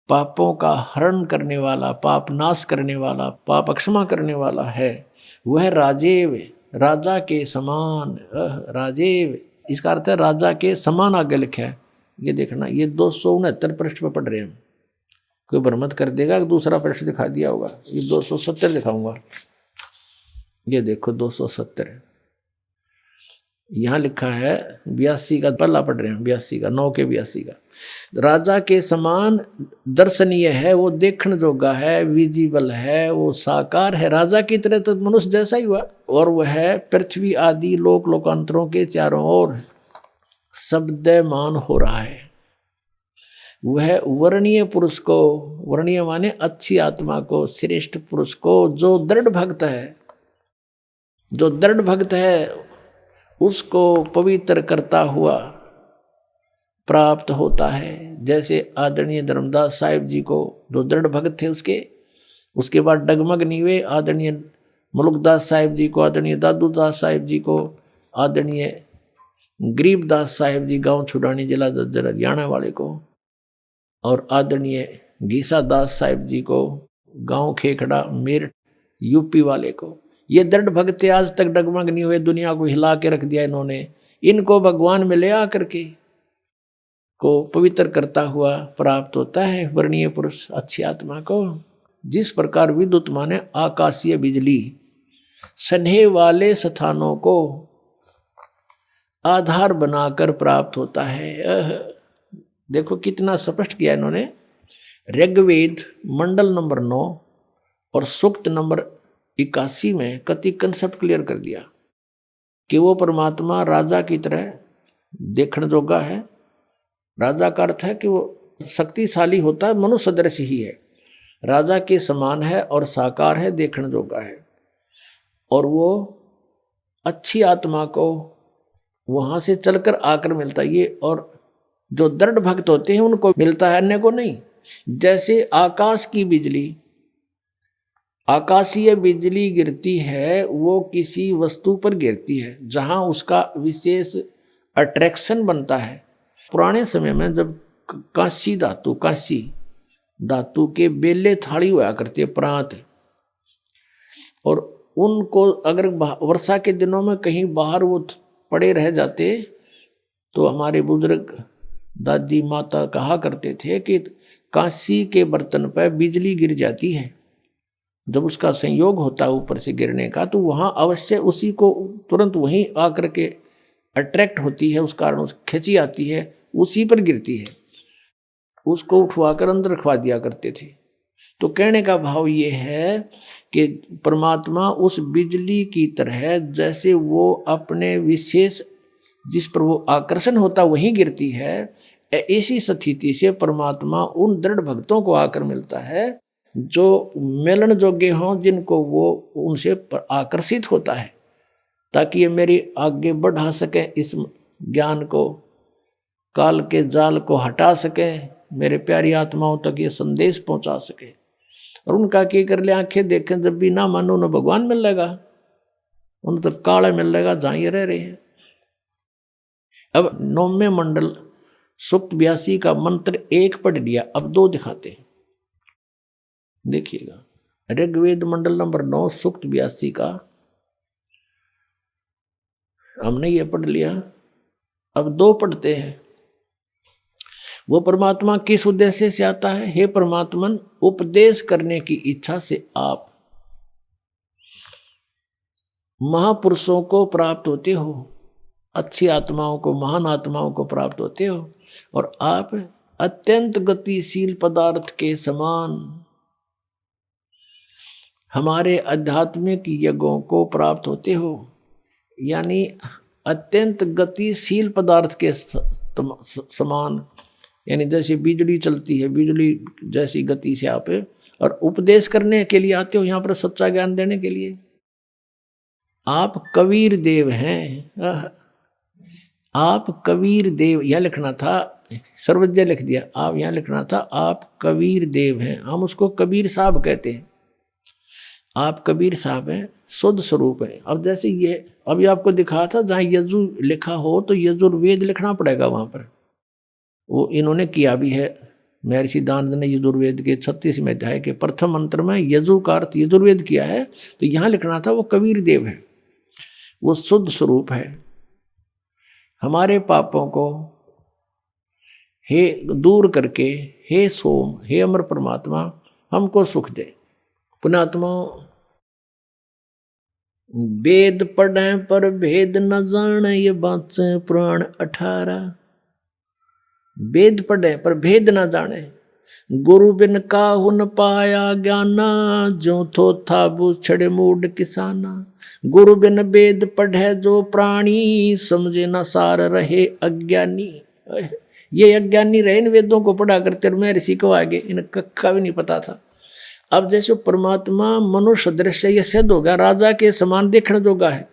पापों का हरण करने वाला, पाप नाश करने वाला, पाप अक्षमा करने वाला है। वह राजेव, राजा के समान, राजेव इसका अर्थ है राजा के समान। आगे लिखा है, ये देखना, ये 269 पृष्ठ पर पढ़ रहे हैं। कोई भ्रमत कर देगा कि दूसरा पृष्ठ दिखा दिया होगा, ये 270 दिखाऊंगा। ये देखो 270 यहाँ लिखा है। 82 का पहला पढ़ रहे हैं, 82 का 9 के 82 का। राजा के समान दर्शनीय है, वो देखने जोगा है, विजिबल है, वो साकार है, राजा की तरह तो मनुष्य जैसा ही हुआ। और वह पृथ्वी आदि लोक लोकांतरों के चारों ओर शब्दमान हो रहा है। वह वर्णीय पुरुष को, वर्णीय माने अच्छी आत्मा को, श्रेष्ठ पुरुष को, जो दृढ़ भक्त है, जो दृढ़ भक्त है उसको पवित्र करता हुआ प्राप्त होता है। जैसे आदरणीय धर्मदास साहिब जी को जो दृढ़ भक्त थे उसके बाद डगमग नहीं हुए, आदरणीय मुलुकदास साहिब जी को, आदरणीय दादू दास साहिब जी को, आदरणीय गरीबदास साहिब जी गांव छुड़ानी जिला दद्दर हरियाणा वाले को, और आदरणीय गीसा दास साहिब जी को गांव खेखड़ा मेरठ यूपी वाले को। ये दृढ़ भक्त आज तक डगमग नहीं हुए, दुनिया को हिला के रख दिया इन्होंने। इनको भगवान में ले आकर के को पवित्र करता हुआ प्राप्त होता है वर्णीय पुरुष अच्छी आत्मा को। जिस प्रकार विद्युत माने आकाशीय बिजली स्नेह वाले स्थानों को आधार बनाकर प्राप्त होता है। देखो कितना स्पष्ट किया इन्होंने। ऋग्वेद मंडल नंबर 9 और सूक्त नंबर 81 में कति कंसेप्ट क्लियर कर दिया कि वो परमात्मा राजा की तरह देखने जोगा है। राजा का अर्थ है कि वो शक्तिशाली होता है, मनुष्य सदृश ही है, राजा के समान है और साकार है, देखने जोगा है। और वो अच्छी आत्मा को वहां से चलकर आकर मिलता है ये, और जो दृढ़ भक्त होते हैं उनको मिलता है, अन्य को नहीं। जैसे आकाश की बिजली आकाशीय बिजली गिरती है वो किसी वस्तु पर गिरती है जहां उसका विशेष अट्रैक्शन बनता है। पुराने समय में जब कांसी धातु के बेले थाली हुआ करते प्रांत, और उनको अगर वर्षा के दिनों में कहीं बाहर वो पड़े रह जाते तो हमारे बुजुर्ग दादी माता कहा करते थे कि कांसी के बर्तन पर बिजली गिर जाती है, जब उसका संयोग होता है ऊपर से गिरने का तो वहां अवश्य उसी को तुरंत वहीं आकर के अट्रैक्ट होती है, उस कारण खिंची आती है, उसी पर गिरती है। उसको उठवाकर अंदर रखवा दिया करते थे। तो कहने का भाव ये है कि परमात्मा उस बिजली की तरह जैसे वो अपने विशेष जिस पर वो आकर्षण होता वहीं गिरती है, ऐसी स्थिति से परमात्मा उन दृढ़ भक्तों को आकर मिलता है जो मिलन योग्य हों, जिनको वो उनसे आकर्षित होता है, ताकि ये मेरी आगे बढ़ा सके, इस ज्ञान को, काल के जाल को हटा सके, मेरे प्यारी आत्माओं तक ये संदेश पहुंचा सके। और उनका क्या कर ले, आंखें देखें जब भी ना मानो न भगवान मिल लेगा, उन तो काला मिल लेगा जहां ये रह रहे हैं। अब 9वें मंडल सूक्त 82 का मंत्र 1 पढ़ लिया, अब 2 दिखाते हैं, देखिएगा। ऋग्वेद मंडल नंबर 9 सूक्त 82 का हमने ये पढ़ लिया, अब 2 पढ़ते हैं। वो परमात्मा किस उद्देश्य से आता है? हे परमात्मन, उपदेश करने की इच्छा से आप महापुरुषों को प्राप्त होते हो, अच्छी आत्माओं को, महान आत्माओं को प्राप्त होते हो, और आप अत्यंत गतिशील पदार्थ के समान हमारे आध्यात्मिक यज्ञों को प्राप्त होते हो। यानी अत्यंत गतिशील पदार्थ के समान, यानी जैसे बिजली चलती है, बिजली जैसी गति से आप, और उपदेश करने के लिए आते हो यहाँ पर, सच्चा ज्ञान देने के लिए। आप कबीर देव हैं, आप कबीर देव, यह लिखना था, सर्वज्ञ लिख दिया, आप यहाँ लिखना था आप कबीर देव हैं। हम उसको कबीर साहब कहते हैं, आप कबीर साहब हैं, शुद्ध स्वरूप है। अब जैसे ये अभी आपको दिखा था, जहाँ यजु लिखा हो तो यजुर्वेद लिखना पड़ेगा वहां पर, वो इन्होंने किया भी है। महर्षि दानंद ने यजुर्वेद के 36वें अध्याय के प्रथम मंत्र में यजु का अर्थ यजुर्वेद किया है, तो यहाँ लिखना था वो कबीर देव है, वो शुद्ध स्वरूप है। हमारे पापों को हे दूर करके, हे सोम, हे अमर परमात्मा, हमको सुख दे। पुण्यात्मा, वेद पढ़े पर भेद न जाने, ये बात से पुराण 18। वेद पढ़े पर भेद न जाने, गुरु बिन काहू न पाया ज्ञाना, जो थो था बूछड़े मूड किसाना। गुरु बिन वेद पढ़े जो प्राणी, समझे न सार रहे अज्ञानी। ये अज्ञानी रहे इन वेदों को पढ़ा करते, और मैं ऋषि को आगे इन कक्का भी नहीं पता था। अब जैसे परमात्मा मनुष्य दृश्य ये सिद्ध होगा, राजा के समान देखने जोगा है,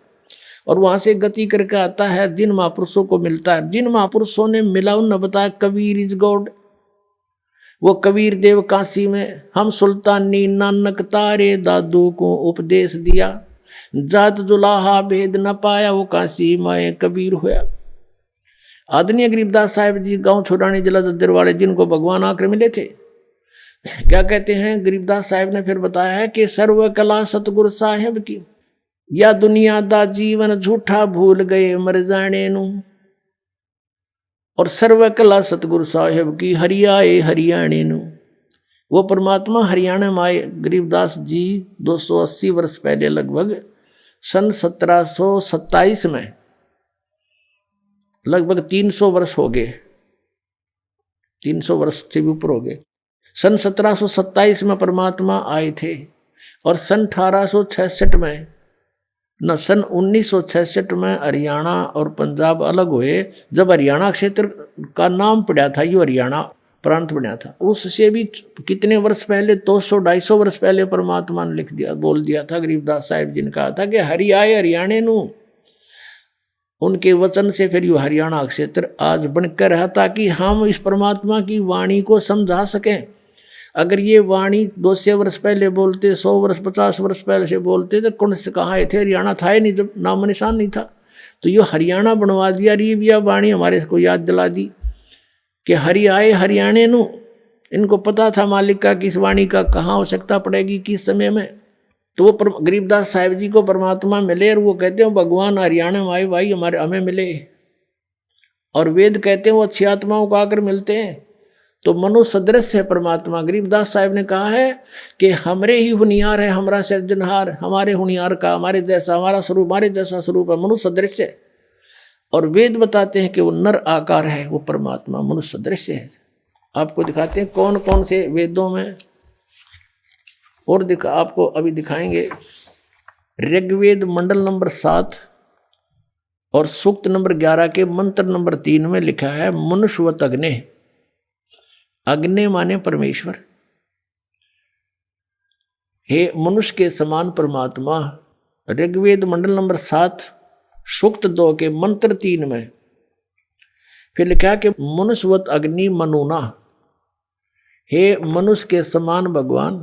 और वहां से गति करके आता है, जिन महापुरुषों को मिलता है, जिन महापुरुषों ने मिला उन बताया कबीर इज गॉड। वो कबीर देव काशी में हम सुल्तानी नानक तारे दादू को उपदेश दिया, जात जुलाहा भेद न पाया, वो काशी माए कबीर होया। आदरणीय गरीबदास साहिब जी गांव छोड़ानी जिला जद्दर वाले, जिनको भगवान आकर मिले थे, क्या कहते हैं गरीबदास साहिब ने फिर बताया है कि सर्व कला सतगुरु साहिब की, या दुनिया दा जीवन झूठा भूल गए मर जाने नू, और सर्व कला सतगुरु साहिब की हरियाए हरियाणे नू। वो परमात्मा हरियाणा में आए गरीबदास जी 280 वर्ष पहले, लगभग सन 1727 में, लगभग 300 वर्ष हो गए, 300 वर्ष से भी ऊपर हो गए। सन 1727 में परमात्मा आए थे, और सन 1866 में, न सन 1966 में हरियाणा और पंजाब अलग हुए। जब हरियाणा क्षेत्र का नाम पड़ा था, यो हरियाणा प्रांत बना था, उससे भी कितने वर्ष पहले, 200-250 वर्ष पहले परमात्मा ने लिख दिया, बोल दिया था। गरीबदास साहिब जी ने कहा था कि हरि आए हरियाणे नू। उनके वचन से फिर यो हरियाणा क्षेत्र आज बनकर रहा, ताकि हम इस परमात्मा की वाणी को समझा सकें। अगर ये वाणी 200 वर्ष पहले बोलते, 100 वर्ष 50 वर्ष पहले से बोलते, तो कौन से कहाँ थे? हरियाणा था ही नहीं, जब नाम निशान नहीं था। तो ये हरियाणा बनवा दिया। ये भी वाणी हमारे को याद दिला दी कि हरि आए हरियाणे नु। इनको पता था मालिक का कि इस वाणी का कहाँ आवश्यकता पड़ेगी, किस समय में। तो वो गरीबदास साहिब जी को परमात्मा मिले और वो कहते हैं भगवान हरियाणा में आए भाई, हमें मिले। और वेद कहते हैं वो अच्छी आत्माओं को आकर मिलते हैं। तो मनुष्य सदृश है परमात्मा। गरीबदास साहिब ने कहा है कि हमरे ही हुनियार है, हमारा सृजनहार, हमारे हुनियार का, हमारे जैसा हमारा स्वरूप, हमारे जैसा स्वरूप है, मनुष्य सदृश है। और वेद बताते हैं कि वो नर आकार है, वो परमात्मा मनुष्य सदृश है। आपको दिखाते हैं कौन कौन से वेदों में, और आपको अभी दिखाएंगे। ऋग्वेद मंडल नंबर 7 और सूक्त नंबर 11 के मंत्र नंबर 3 में लिखा है मनुष्यवत अग्नि। अग्नि माने परमेश्वर। हे मनुष्य के समान परमात्मा। ऋग्वेद मंडल नंबर 7 सूक्त 2 के मंत्र 3 में फिर लिखा कि मनुष्यवत अग्नि मनुना। हे मनुष्य के समान भगवान,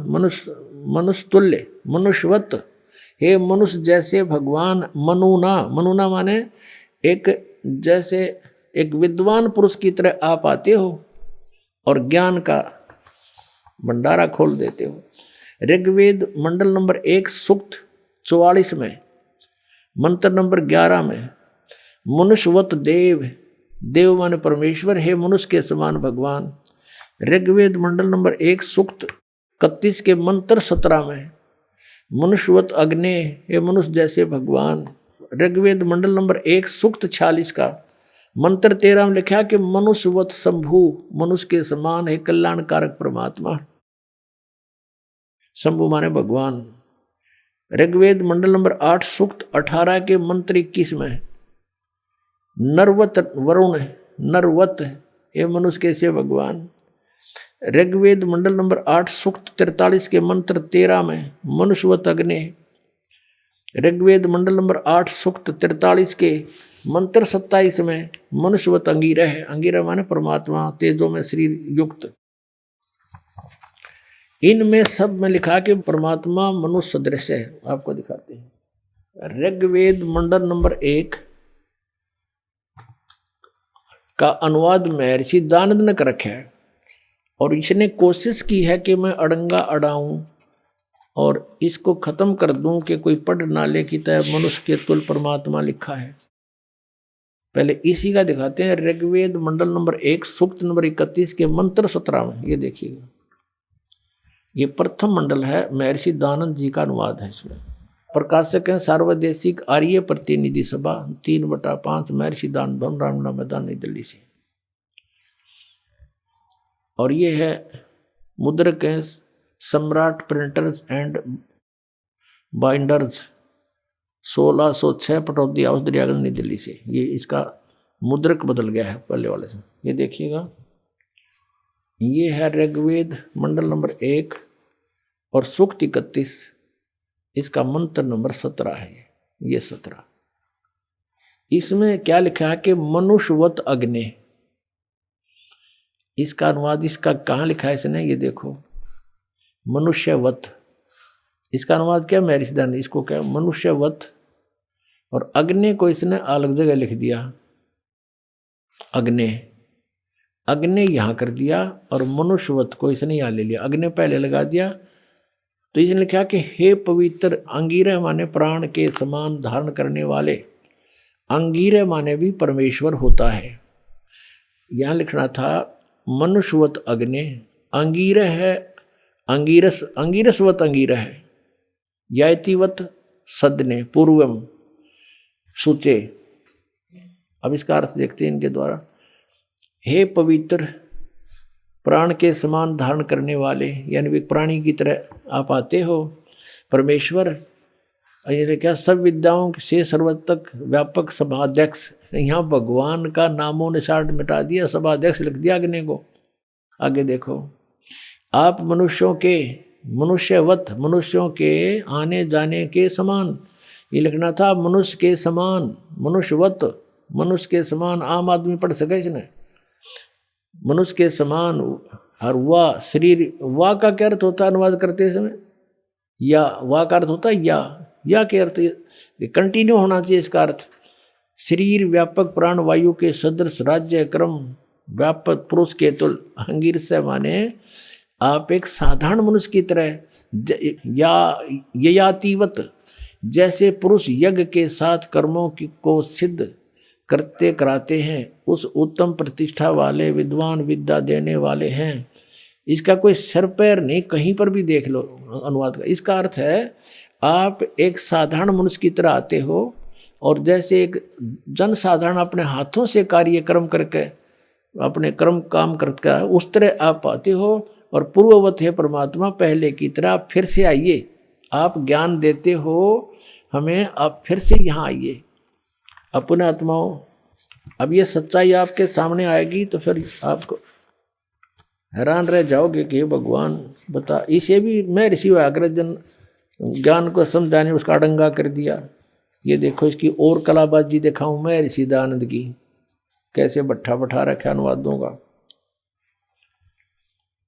मनुष्य तुल्य, मनुष्यवत, हे मनुष्य जैसे भगवान। मनुना, मनुना माने एक जैसे एक विद्वान पुरुष की तरह आप आते हो और ज्ञान का भंडारा खोल देते हो। ऋग्वेद मंडल नंबर 1 सूक्त 44 में मंत्र नंबर 11 में मनुष्यवत देव, देव माने परमेश्वर, हे मनुष्य के समान भगवान। ऋग्वेद मंडल नंबर 1 सूक्त 31 के मंत्र 17 में मनुष्यवत अग्नि, हे मनुष्य जैसे भगवान। ऋग्वेद मंडल नंबर 1 सूक्त 46 का मंत्र 13 में लिखा कि मनुष्यवत शंभु, मनुष्य के समान है कल्याणकारक परमात्मा। शंभु माने भगवान। ऋग्वेद मंडल नंबर 8 सूक्त 18 के मंत्र 21 में नरवत वरुण, नरवत, हे मनुष्य कैसे भगवान। ऋग्वेद मंडल नंबर 8 सूक्त 43 के मंत्र 13 में मनुष्यवत अग्नि। ऋग्वेद मंडल नंबर 8 सूक्त 43 के मंत्र 27 में मनुष्यवत अंगीरह है। अंगीरह माने परमात्मा, तेजो में शरीर युक्त। इनमें सब में लिखा कि परमात्मा मनुष्य सदृश है। आपको दिखाते हैं। ऋग्वेद मंडल नंबर 1 का अनुवाद महर्षि दानंद ने कर रखा है और इसने कोशिश की है कि मैं अड़ंगा अड़ाऊं और इसको खत्म कर दूं कि कोई पढ़ ना ले कि तय मनुष्य के तुल परमात्मा लिखा है। पहले इसी का दिखाते हैं। ऋग्वेद मंडल नंबर 1 सूक्त नंबर 31 के मंत्र 17 में ये देखिएगा। ये प्रथम मंडल है, महर्षि दानंद जी का अनुवाद है। इसमें प्रकाशक है सार्वदेशिक आर्य प्रतिनिधि सभा 3/5 महर्षि दानंद भवन, रामना मैदान, नई दिल्ली से। और ये है मुद्रक है सम्राट printers and binders 1606 Pataudi house Daryaganj, नई दिल्ली से। ये इसका मुद्रक बदल गया है पहले वाले से। ये देखिएगा। ये है ऋग्वेद मंडल नंबर 1 और सूक्त 31, इसका मंत्र नंबर 17 है। ये 17। इसमें क्या लिखा है कि मनुष्यवत अग्नि। इसका अनुवाद इसका कहाँ लिखा है इसने, ये देखो, मनुष्यवत। इसका अनुवाद क्या महर्षि दानंद, इसको क्या मनुष्यवत, और अग्नि को इसने अलग जगह लिख दिया। अग्नि, अग्नि यहाँ कर दिया और मनुष्यवत को इसने यहाँ ले लिया। अग्नि पहले लगा दिया तो इसने लिखा कि हे पवित्र अंगीरह माने प्राण के समान धारण करने वाले। अंगीरह माने भी परमेश्वर होता है। यहाँ लिखना था मनुष्यवत अग्नि, अंगीरह है अंगीरस, अंगीरसवत अंगीरह है। यातिवत सदने पूर्वम सूचे। अब इसका अर्थ देखते हैं इनके द्वारा। हे पवित्र प्राण के समान धारण करने वाले, यानी वे प्राणी की तरह आप आते हो परमेश्वर। ये क्या सब विद्याओं से सर्वतक व्यापक सभाध्यक्ष। यहाँ भगवान का नामों निशान मिटा दिया, सभाध्यक्ष लिख दिया अग्नि को। आगे देखो, आप मनुष्यों के, मनुष्यवत, मनुष्यों के आने जाने के समान। ये लिखना था मनुष्य के समान, मनुष्यवत, मनुष्य के समान। आम आदमी पढ़ सके इसने। मनुष्य के समान और वाह शरीर, वाह का क्या अर्थ होता है अनुवाद करते समय? या, वाह का अर्थ होता है या के अर्थ कंटिन्यू होना चाहिए इसका अर्थ। शरीर व्यापक प्राण वायु के सदृश राज्य क्रम व्यापक पुरुष के तुल अंगिर से माने आप एक साधारण मनुष्य की तरह या ययातिवत जैसे पुरुष यज्ञ के साथ कर्मों को सिद्ध करते कराते हैं उस उत्तम प्रतिष्ठा वाले विद्वान विद्या देने वाले हैं। इसका कोई सिर पैर नहीं, कहीं पर भी देख लो अनुवाद का। इसका अर्थ है आप एक साधारण मनुष्य की तरह आते हो और जैसे एक जन साधारण अपने हाथों से कार्यक्रम करके अपने कर्म काम करके उस तरह आप आते हो और पूर्ववत है परमात्मा पहले की तरह फिर से आइए। आप ज्ञान देते हो हमें, आप फिर से यहाँ आइए अपने आत्माओं। अब ये सच्चाई आपके सामने आएगी तो फिर आपको हैरान रह जाओगे कि भगवान बता, इसे भी मैं ऋषि व्याघ्रजन ज्ञान को समझाने उसका अडंगा कर दिया। ये देखो इसकी और कलाबाजी दिखाऊं मैं ऋषि दयानंद की, कैसे भट्ठा बैठा रखा अनुवादों का।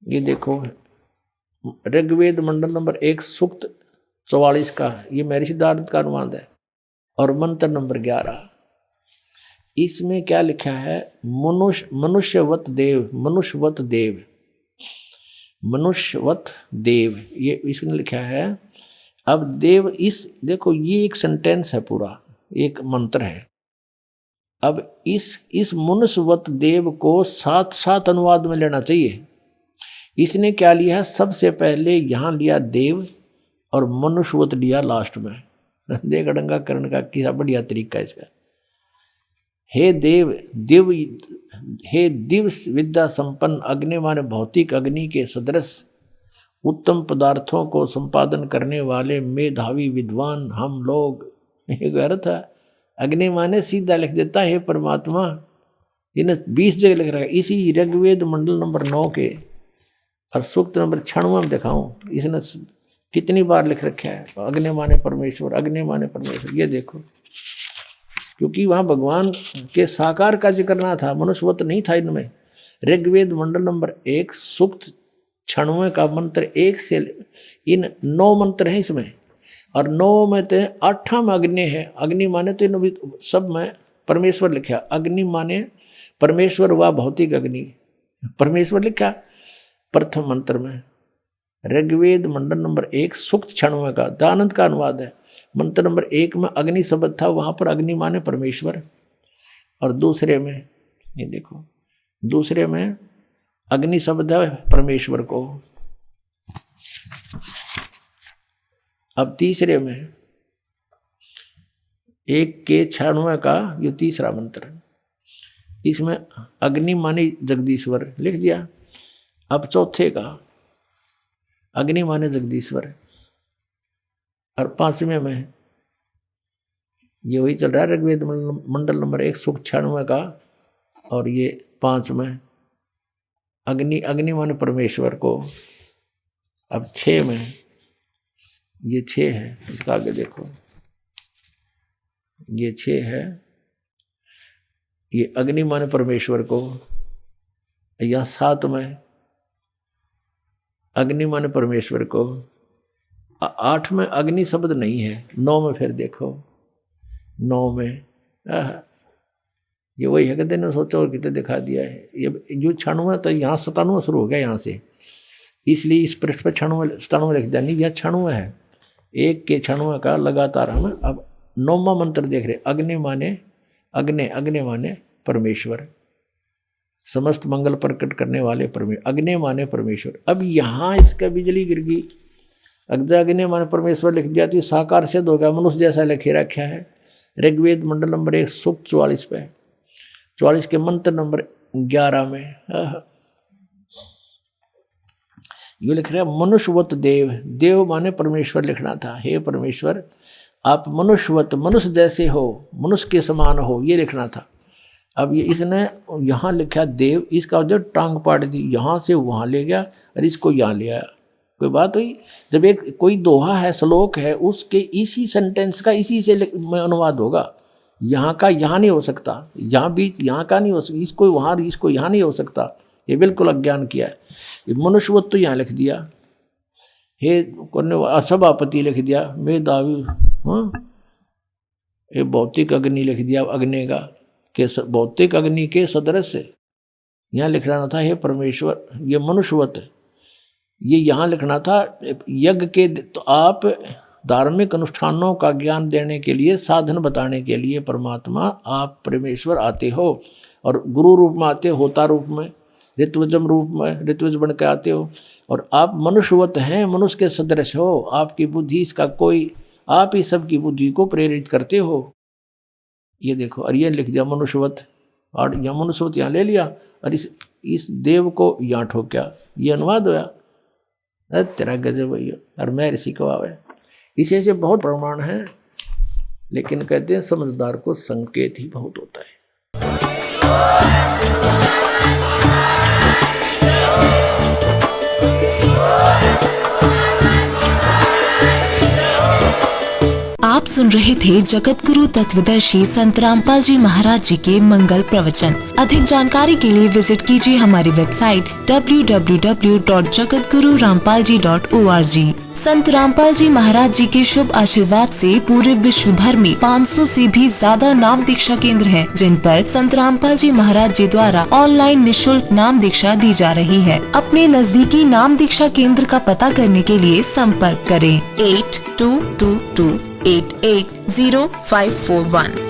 ये देखो ऋग्वेद मंडल नंबर 1 सूक्त 44 का ये महर्षि दयानंद का अनुवाद है और मंत्र नंबर 11। इसमें क्या लिखा है? मनुष्यवत देव, मनुष्यवत देव, मनुष्यवत देव, ये इसने लिखा है। अब देव, इस देखो ये एक सेंटेंस है, पूरा एक मंत्र है। अब इस मनुष्यवत देव को साथ साथ अनुवाद में लेना चाहिए। इसने क्या लिया? सबसे पहले यहाँ लिया देव और मनुष्यवत लिया लास्ट में। देख डंगा करण का किसा बढ़िया तरीका इसका। हे देव, दिव, हे दिव्य विद्या संपन्न अग्नि माने भौतिक अग्नि के सदृश उत्तम पदार्थों को संपादन करने वाले मेधावी विद्वान हम लोग। ये अर्थ है। अग्नि माने सीधा लिख देता है परमात्मा, इन्हें 20 जगह लिख रहा है। इसी ऋग्वेद मंडल नंबर 9 के और सूक्त नंबर 96 में दिखाऊं इसने कितनी बार लिख रखा है अग्नि माने परमेश्वर, अग्नि माने परमेश्वर। ये देखो, क्योंकि वहाँ भगवान के साकार का जिक्र ना था, मनुष्यवत नहीं था इनमें। ऋग्वेद मंडल नंबर 1 सूक्त 96 का मंत्र 1 से इन 9 मंत्र हैं इसमें, और 9 में तो 8 में अग्नि है। अग्नि माने तो इन सब में परमेश्वर लिखा। अग्नि माने परमेश्वर व भौतिक अग्नि, परमेश्वर लिखा प्रथम मंत्र में। ऋग्वेद मंडल नंबर 1 सूक्त 96 का दयानंद का अनुवाद है। मंत्र नंबर 1 में अग्नि शब्द था, वहाँ पर अग्नि माने परमेश्वर, और दूसरे में ये देखो, दूसरे में अग्नि शब्द है परमेश्वर को। अब तीसरे में 1 के 96 का ये तीसरा मंत्र, इसमें अग्नि माने जगदीश्वर लिख दिया। अब चौथे का अग्नि माने जगदीश्वर, और 5वें में ये वही चल रहा है ऋग्वेद मंडल नंबर 1 सूक्त 96 का, और ये 5 में अग्नि, अग्नि माने परमेश्वर को। अब 6 में ये 6 है, इसका आगे देखो ये 6 है, ये अग्नि माने परमेश्वर को। यहाँ 7 में अग्नि माने परमेश्वर को। 8 में अग्नि शब्द नहीं है। 9 में फिर देखो, 9 में ये वही है, कहते ने सोचा और कितने दिखा दिया है। ये जो 96 तो यहाँ 97 शुरू हो गया यहाँ से, इसलिए इस पृष्ठ पर 97 लिख दिया। नहीं, यह 96 है, 1 के 96 का लगातार हम अब 9वां मंत्र देख रहे। अग्नि माने अग्नि, अग्नि माने परमेश्वर, समस्त मंगल प्रकट करने वाले परमेश्वर। अग्नि माने परमेश्वर। अब यहाँ इसका बिजली गिर गई। अग्नि माने परमेश्वर लिख दिया तो ये साकार सिद्ध हो गया, मनुष्य जैसा लिखे रखा है। ऋग्वेद मंडल नंबर 1 सूक्त 44 पे, 44 के मंत्र नंबर 11 में ये लिख रहा है मनुष्यवत देव। देव माने परमेश्वर लिखना था। हे परमेश्वर, आप मनुष्यवत, मनुष्य जैसे हो, मनुष्य के समान हो, ये लिखना था। अब ये इसने यहाँ लिखा देव, इसका जो टांग पाट दी, यहाँ से वहाँ ले गया और इसको यहाँ ले आया। कोई बात हुई? जब एक कोई दोहा है, श्लोक है, उसके इसी सेंटेंस का इसी से अनुवाद होगा। यहाँ का यहाँ नहीं हो सकता, यहाँ बीच यहाँ का नहीं हो सकता, इसको वहाँ, इसको यहाँ नहीं हो सकता। ये बिल्कुल अज्ञान किया है। ये मनुष्यवत तो यहाँ लिख दिया, हे करने सभापति लिख दिया, मेधावी, हाँ, ये भौतिक अग्नि लिख दिया, अग्नि का के भौतिक अग्नि के सदृश से यहाँ लिखना था हे परमेश्वर, ये मनुष्यवत है। ये यहाँ लिखना था यज्ञ के। तो आप धार्मिक अनुष्ठानों का ज्ञान देने के लिए, साधन बताने के लिए परमात्मा आप परमेश्वर आते हो, और गुरु रूप में आते हो, होता रूप में, ऋत्विजम रूप में ऋत्विज बन के आते हो, और आप मनुष्यवत हैं, मनुष्य के सदृश हो। आपकी बुद्धि इसका कोई, आप ही सबकी बुद्धि को प्रेरित करते हो। ये देखो, और ये लिख दिया मनुष्यवत, और यह मनुष्यवत यहाँ ले लिया, और इस देव को यहाँ ठोक्या, ये अनुवाद होया। तेरा गजब भैया, और मैं ऋषि को आवे। इसे से बहुत प्रमाण है, लेकिन कहते हैं समझदार को संकेत ही बहुत होता है। आप सुन रहे थे जगत गुरु तत्वदर्शी संत रामपाल जी महाराज जी के मंगल प्रवचन। अधिक जानकारी के लिए विजिट कीजिए हमारी वेबसाइट www.jagatgururampalji.org। संत रामपाल जी महाराज जी के शुभ आशीर्वाद से पूरे विश्व भर में 500 से भी ज्यादा नाम दीक्षा केंद्र हैं, जिन पर संत रामपाल जी महाराज जी द्वारा ऑनलाइन निशुल्क नाम दीक्षा दी जा रही है। अपने नजदीकी नाम दीक्षा केंद्र का पता करने के लिए संपर्क करें 8222880541।